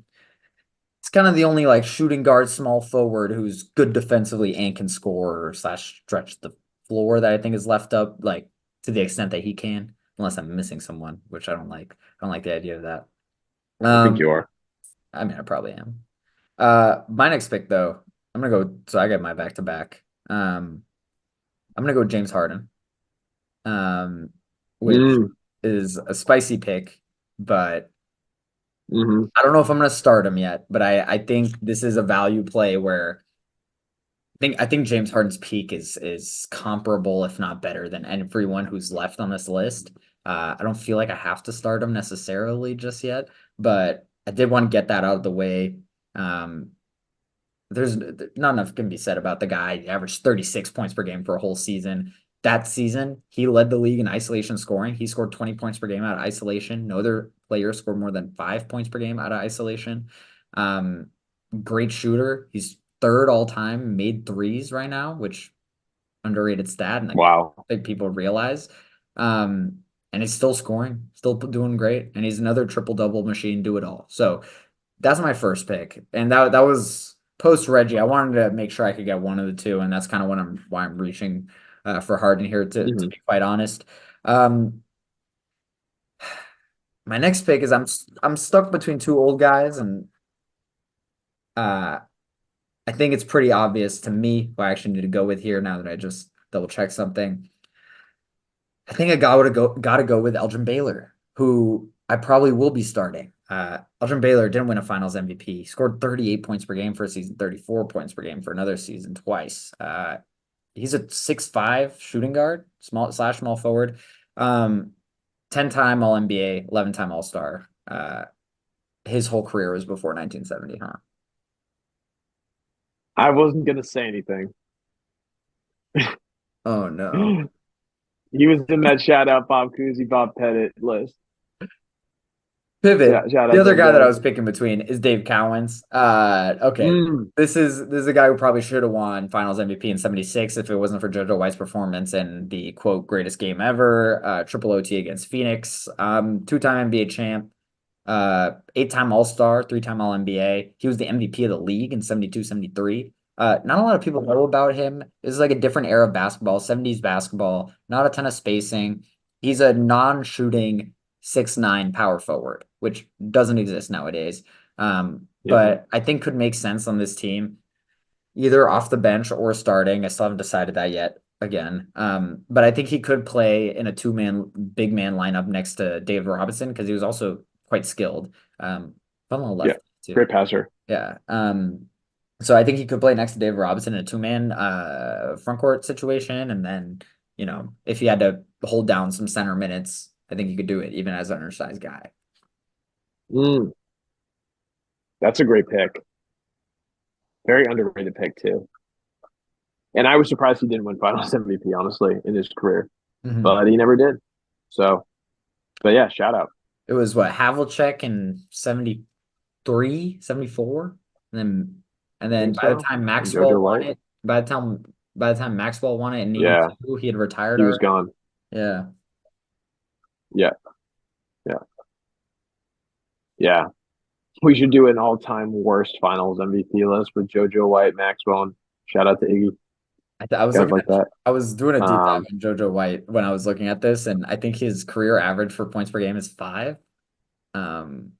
It's kind of the only like shooting guard, small forward who's good defensively and can score / stretch the floor that I think is left up, like to the extent that he can, unless I'm missing someone, which I don't like. I don't like the idea of that. I think you are. I mean, I probably am. My next pick, though, I'm gonna go. So I got my back-to-back. I'm gonna go with James Harden. Which is a spicy pick, but I don't know if I'm gonna start him yet. But I think this is a value play where I think James Harden's peak is comparable, if not better, than everyone who's left on this list. I don't feel like I have to start him necessarily just yet, but I did want to get that out of the way. There's not enough can be said about the guy. He averaged 36 points per game for a whole season. That season, he led the league in isolation scoring. He scored 20 points per game out of isolation. No other player scored more than 5 points per game out of isolation. Great shooter. He's third all time made threes right now, which underrated stat, and I think people realize. And he's still scoring, still doing great, and he's another triple double machine, do it all. So that's my first pick, and that was post Reggie. I wanted to make sure I could get one of the two, and that's kind of why I'm reaching for Harden here to be quite honest. My next pick is I'm stuck between two old guys, and I think it's pretty obvious to me who I actually need to go with here now that I just double check something. I think I got to go with Elgin Baylor, who I probably will be starting. Elgin Baylor didn't win a Finals MVP. He scored 38 points per game for a season, 34 points per game for another season twice. He's a 6'5" shooting guard, small forward. 10-time All NBA, 11-time All Star. His whole career was before 1970, huh? I wasn't gonna say anything. Oh no. He was in that shout out Bob Cousy, Bob Pettit list. Pivot. The other guy that I was picking between is Dave Cowens. Okay. This is a guy who probably should have won Finals MVP in 76 if it wasn't for JoJo White's performance in the quote greatest game ever, triple OT against Phoenix. Two-time NBA champ, 8-time All-Star, 3-time All-NBA. He was the MVP of the league in 72, 73. Not a lot of people know about him. This is like a different era of basketball, 70s basketball, not a ton of spacing. He's a non-shooting 6'9" power forward, which doesn't exist nowadays. But I think could make sense on this team, either off the bench or starting. I still haven't decided that yet again. But I think he could play in a big man lineup next to David Robinson because he was also quite skilled. Fun little left too. Great passer. Yeah. So I think he could play next to David Robinson in a two-man front court situation. And then, if he had to hold down some center minutes, I think he could do it even as an undersized guy. That's a great pick. Very underrated pick too. And I was surprised he didn't win Finals MVP, honestly, in his career. But he never did. So, but yeah, shout out. It was what, Havlicek in 73, 74? And then by the time Maxwell won it, by the time Maxwell won it in 82, he had retired. He was gone. Yeah. Yeah. We should do an all-time worst Finals MVP list with JoJo White, Maxwell, and shout out to Iggy. I was doing a deep dive on JoJo White when I was looking at this, and I think his career average for points per game is 5. So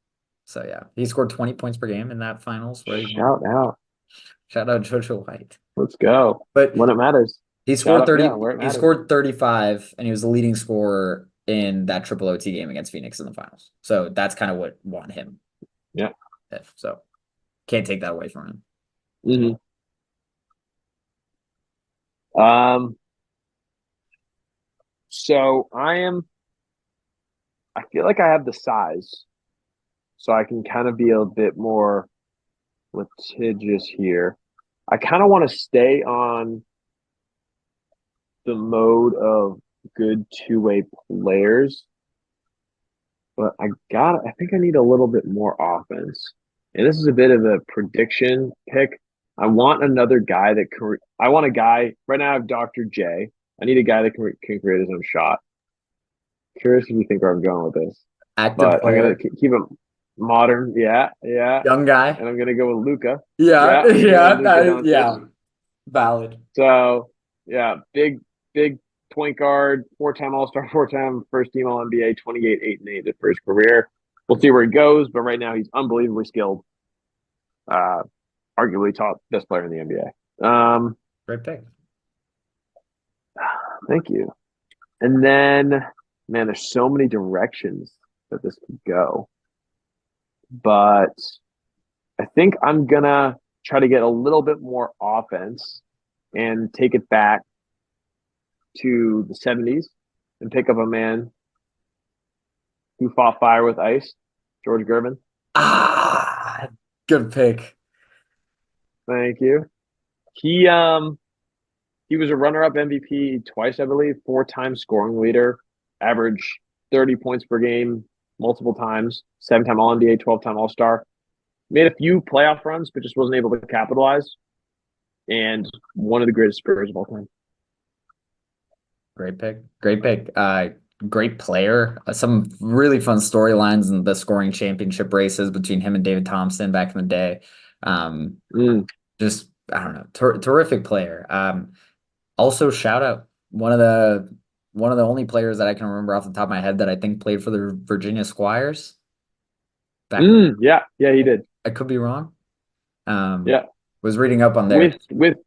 yeah, he scored 20 points per game in that Finals. Shout out JoJo White. Let's go. But when it matters, he scored 30. He scored 35, and he was the leading scorer in that triple OT game against Phoenix in the Finals. So that's kind of what won him. Yeah. So can't take that away from him. So I feel like I have the size, so I can kind of be a bit more litigious here. I kind of want to stay on the mode of good two-way players, but I think I need a little bit more offense. And this is a bit of a prediction pick. I want another guy I want a guy, right now I have Dr. J. I need a guy that can create his own shot. Curious if you think where I'm going with this. Active player. I'm going to keep him modern. Yeah. Young guy. And I'm going to go with Luka. Yeah. Valid. So, yeah, big point guard, 4-time All-Star, 4-time first-team All-NBA, 28, 8, and 8 for his career. We'll see where he goes, but right now he's unbelievably skilled. Arguably top best player in the NBA. Great pick. Thank you. And then, man, there's so many directions that this could go. But I think I'm going to try to get a little bit more offense and take it back to the 70s and pick up a man who fought fire with ice, George Gervin. Ah, good pick. Thank you. He was a runner-up MVP twice, I believe, 4-time scoring leader, average 30 points per game multiple times, 7-time All-NBA, 12-time All-Star. Made a few playoff runs, but just wasn't able to capitalize. And one of the greatest Spurs of all time. Great pick. Great pick. Great player. Some really fun storylines in the scoring championship races between him and David Thompson back in the day. Just, I don't know, terrific player. Also shout out one of the only players that I can remember off the top of my head that I think played for the Virginia Squires. Yeah, he did. I could be wrong. Yeah. Was reading up on there with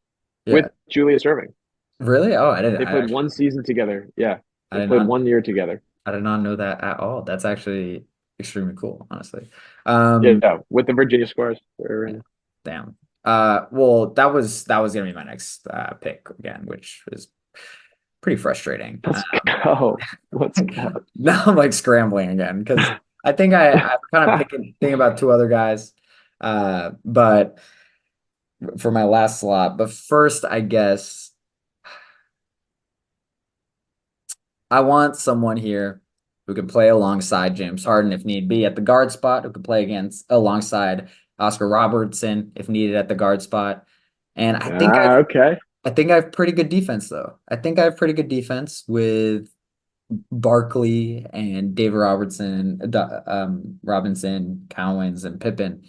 Julius Erving. Really? Oh, I didn't. They played one season together. Yeah, they played 1 year together. I did not know that at all. That's actually extremely cool, honestly. Yeah, with the Virginia Squires. Damn. Well, that was gonna be my next pick again, which is pretty frustrating. Let's go. Now I'm like scrambling again because I think I'm kind of thinking about two other guys, but for my last slot. But first, I guess I want someone here who can play alongside James Harden if need be at the guard spot, who can play alongside Oscar Robertson if needed at the guard spot. And I think I think I have pretty good defense though. I think I have pretty good defense with Barkley and David Robertson, Cowens, and Pippen.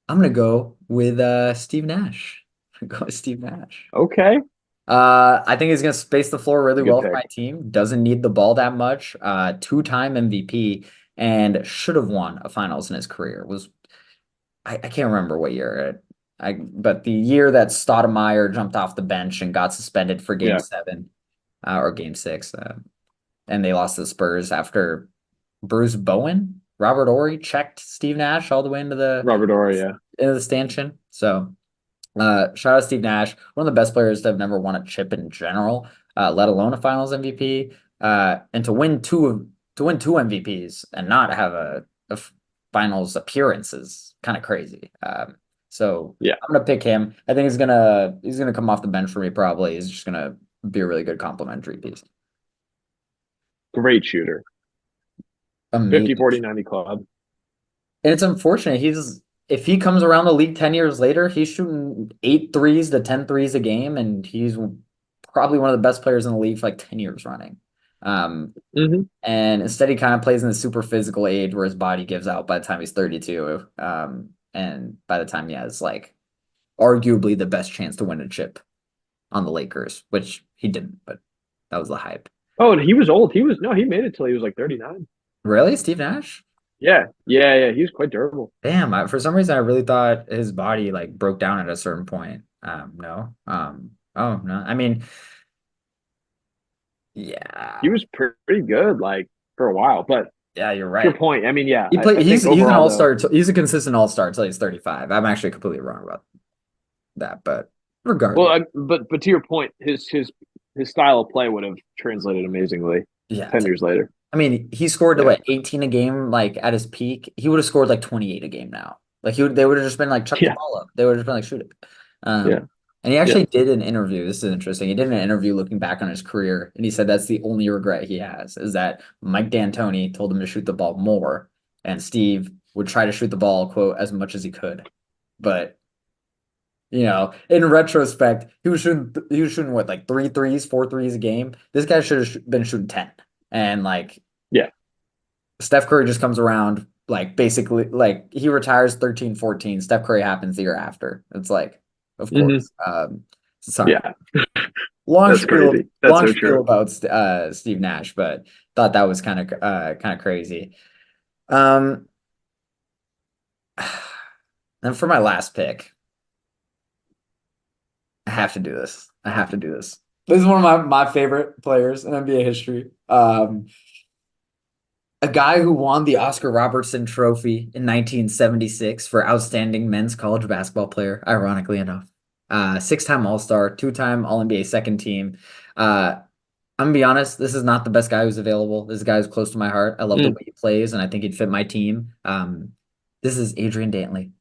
I'm gonna go with Steve Nash. Go with Steve Nash. Okay. I think he's gonna space the floor really well for my pick. team. Doesn't need the ball that much. 2-time MVP and should have won a finals in his career. I can't remember what year. But the year that Stoudemire jumped off the bench and got suspended for Game 7 or Game 6, and they lost to the Spurs after Bruce Bowen, Robert Horry checked Steve Nash all the way into the into the stanchion. So. Shout out Steve Nash, one of the best players to have never won a chip in general, let alone a Finals MVP. And to win two MVPs and not have a Finals appearance is kind of crazy. So yeah, I'm gonna pick him. I think he's gonna come off the bench for me probably. He's just gonna be a really good complimentary piece. Great shooter. Amazing. 50, 40, 90 club. And it's unfortunate. If he comes around the league 10 years later, he's shooting 8 threes to 10 threes a game, and he's probably one of the best players in the league for like 10 years running. And instead he kind of plays in the super physical age where his body gives out by the time he's 32. And by the time he has like arguably the best chance to win a chip on the Lakers, which he didn't, but that was the hype. Oh, and he was old. He made it till he was like 39. Really? Steve Nash? Yeah. He was quite durable. Damn, for some reason I really thought his body like broke down at a certain point. No. Oh no. I mean, yeah. He was pretty good like for a while, but yeah, you're right. Your point. I mean, yeah. He's an all-star. He's a consistent all-star until he's 35. I'm actually completely wrong about that, but regardless. Well, but to your point, his style of play would have translated amazingly. 10 years later. I mean, he scored like 18 a game, like at his peak. He would have scored like 28 a game now. Like they would have just been like chuck the ball up. They would have just been like shoot it. And he actually did an interview. This is interesting. He did an interview looking back on his career, and he said that's the only regret he has is that Mike D'Antoni told him to shoot the ball more, and Steve would try to shoot the ball, quote, as much as he could. But in retrospect, he was shooting what, like 3 threes, 4 threes a game. This guy should have been shooting 10. And Steph Curry just comes around, like basically like he retires 13, 14. Steph Curry happens the year after. It's like, of course. Sorry. Yeah. Long spiel about Steve Nash, but thought that was kind of crazy. And for my last pick, I have to do this. This is one of my favorite players in NBA history. A guy who won the Oscar Robertson Trophy in 1976 for outstanding men's college basketball player, ironically enough. Six-time All-Star, two-time All-NBA second team. I'm gonna be honest, this is not the best guy who's available. This guy is close to my heart. I love the way he plays, and I think he'd fit my team. This is Adrian Dantley.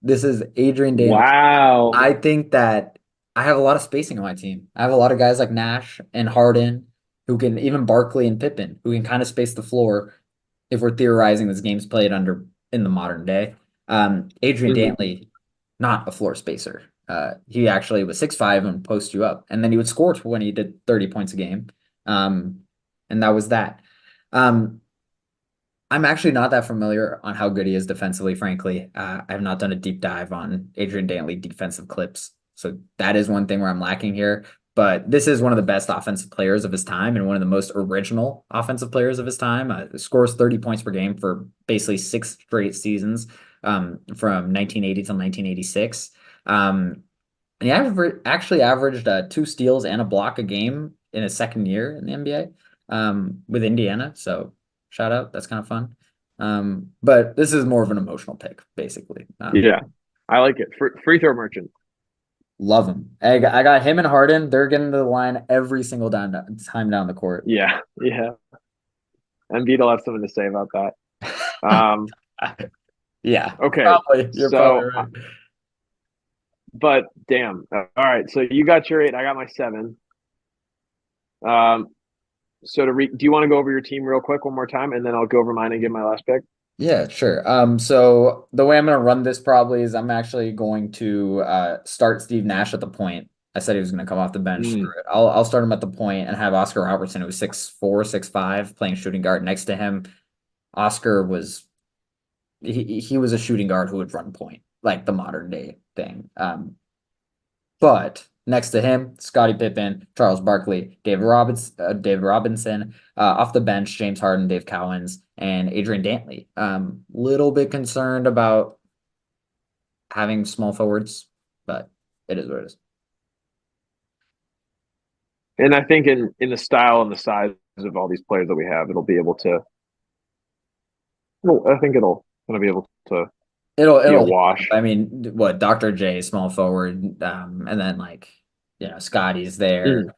This is Adrian Dantley. Wow. I think that I have a lot of spacing on my team. I have a lot of guys like Nash and Harden who can, even Barkley and Pippen, who can kind of space the floor if we're theorizing this game's played under in the modern day. Adrian Dantley, not a floor spacer. He actually was 6'5" and post you up, and then he would score when he did 30 points a game. And that was that. I'm actually not that familiar on how good he is defensively, frankly. I have not done a deep dive on Adrian Dantley defensive clips. So that is one thing where I'm lacking here. But this is one of the best offensive players of his time and one of the most original offensive players of his time. Scores 30 points per game for basically 6 straight seasons from 1980 till 1986. And he actually averaged 2 steals and a block a game in his second year in the NBA with Indiana. So shout out. That's kind of fun. But this is more of an emotional pick, basically. Yeah, I like it. Free throw merchant. Love him. I got him and Harden. They're getting to the line every single time down the court. Yeah. Embiid will have something to say about that. Yeah. Okay. You're probably right. But damn. All right. So you got your 8. I got my 7. So do you want to go over your team real quick one more time, and then I'll go over mine and give my last pick? Yeah, sure. So the way I'm going to run this probably is I'm actually going to start Steve Nash at the point. I said he was going to come off the bench. I'll start him at the point and have Oscar Robertson, who was 6'4", 6'5", playing shooting guard next to him. Oscar was he was a shooting guard who would run point, like the modern day thing. But next to him, Scottie Pippen, Charles Barkley, David Robinson, off the bench, James Harden, Dave Cowens, and Adrian Dantley. Little bit concerned about having small forwards, but it is what it is. And I think in the style and the size of all these players that we have, it'll be able to. I think it'll be able to. It'll be a wash. I mean, what Dr. J, small forward, and then Scotty's there.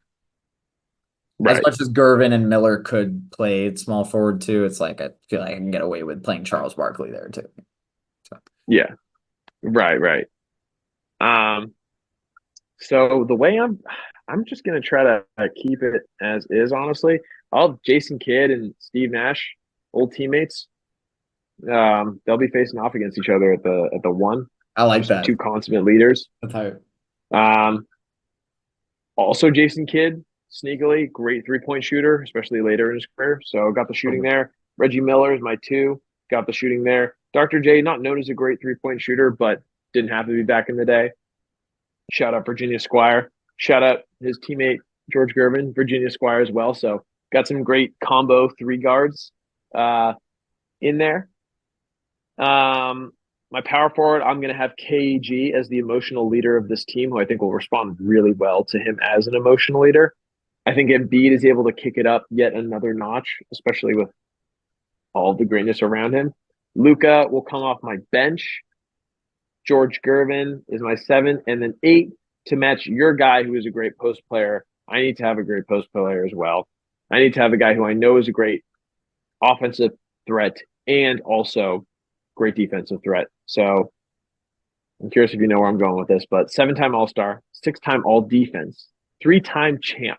Right. As much as Gervin and Miller could play small forward too, it's like I feel like I can get away with playing Charles Barkley there too. So. Yeah. Right. So the way I'm just gonna try to keep it as is, honestly. I'll Jason Kidd and Steve Nash, old teammates. They'll be facing off against each other at the 1. I like that. 2 consummate leaders. That's hype. Also Jason Kidd, sneakily, great 3-point shooter, especially later in his career. So got the shooting there. Reggie Miller is my 2. Got the shooting there. Dr. J, not known as a great 3-point shooter, but didn't have to be back in the day. Shout out Virginia Squire. Shout out his teammate George Gervin, Virginia Squire as well. So got some great combo 3 guards in there. My power forward, I'm going to have KG as the emotional leader of this team, who I think will respond really well to him as an emotional leader. I think Embiid is able to kick it up yet another notch, especially with all the greatness around him. Luka will come off my bench. George Gervin is my 7, and then 8 to match your guy, who is a great post player. I need to have a great post player as well. I need to have a guy who I know is a great offensive threat and also great defensive threat. So I'm curious if you know where I'm going with this, but 7-time All-Star, 6-time All-Defense, 3-time champ,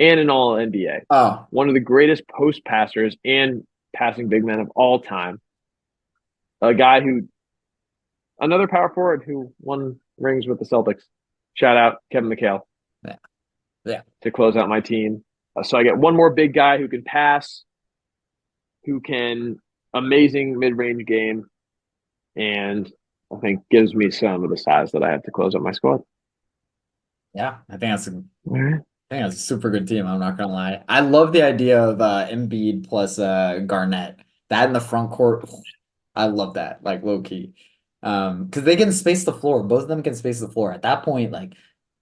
and an All-NBA. Oh. One of the greatest post passers and passing big men of all time. A guy another power forward who won rings with the Celtics. Shout out Kevin McHale. Yeah. To close out my team. So I get one more big guy who can pass, who can amazing mid-range game, and I think gives me some of the size that I have to close out my squad. Yeah, I think that's a super good team. I'm not gonna lie. I love the idea of Embiid plus Garnett. That in the front court, I love that. Like low key, because they can space the floor. Both of them can space the floor. At that point, like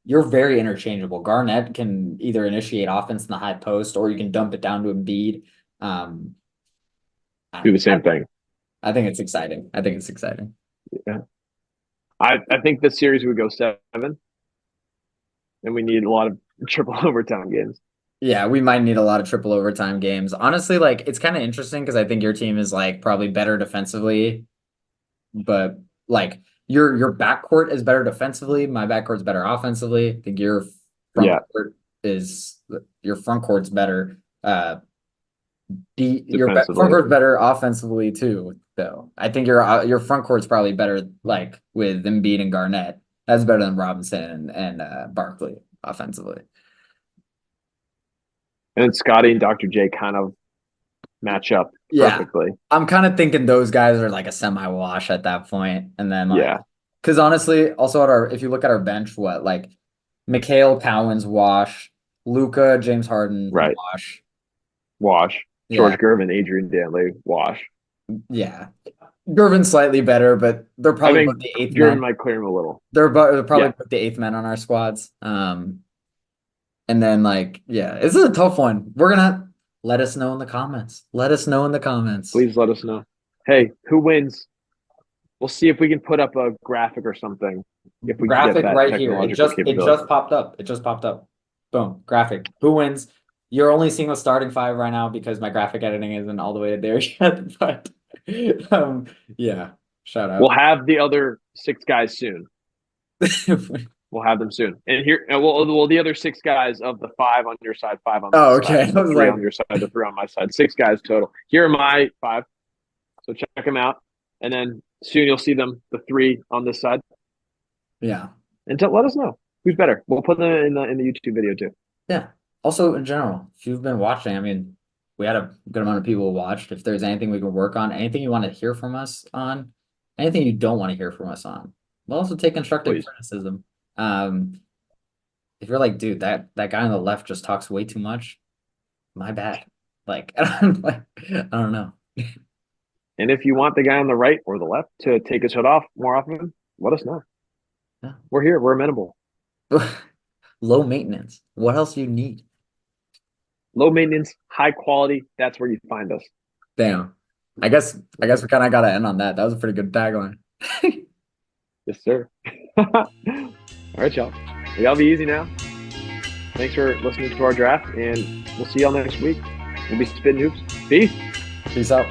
you're very interchangeable. Garnett can either initiate offense in the high post, or you can dump it down to Embiid. Do the same thing. I think it's exciting. I think it's exciting. Yeah. I think this series would go 7, and we need a lot of triple overtime games. Yeah, we might need a lot of triple overtime games. Honestly, like it's kind of interesting because I think your team is like probably better defensively, but like your backcourt is better defensively. My backcourt's better offensively. I think your front court's better. Your front court's better offensively too, though. I think your front court's probably better, like with Embiid and Garnett. That's better than Robinson and Barkley offensively. And Scotty and Dr. J kind of match up perfectly. I'm kind of thinking those guys are like a semi-wash at that point, and then because honestly, also if you look at our bench, like Mikhail Cowan's wash, Luka, James Harden wash. George Gervin, Adrian Dantley, wash. Yeah. Gervin's slightly better, but they're probably both the eighth Gervin might clear him a little. They're probably both the eighth men on our squads. And then this is a tough one. We're gonna let us know in the comments. Let us know in the comments. Please let us know. Hey, who wins? We'll see if we can put up a graphic or something. If we graphic get that right here. It just popped up. It just popped up. Boom. Graphic. Who wins? You're only seeing the starting 5 right now because my graphic editing isn't all the way there yet. But yeah, shout out. We'll have the other 6 guys soon. We'll have them soon. And here, the other 6 guys of the 5 on your side, 5 on my side, 3 on your side, the 3 on my side, 6 guys total. Here are my 5. So check them out, and then soon you'll see them, the 3 on this side. Yeah. And let us know who's better. We'll put them in the YouTube video too. Yeah. Also, in general, if you've been watching, I mean, we had a good amount of people who watched. If there's anything we can work on, anything you want to hear from us on, anything you don't want to hear from us on, we'll also take constructive criticism. If you're like, dude, that guy on the left just talks way too much, my bad. Like, I don't know. And if you want the guy on the right or the left to take his hood off more often, let us know. Yeah. We're here. We're amenable. Low maintenance. What else do you need? Low maintenance, high quality. That's where you find us. Damn. I guess we kind of got to end on that. That was a pretty good tagline. Yes, sir. All right, y'all. Y'all be easy now. Thanks for listening to our draft, and we'll see y'all next week. We'll be spitting hoops. Peace. Peace out.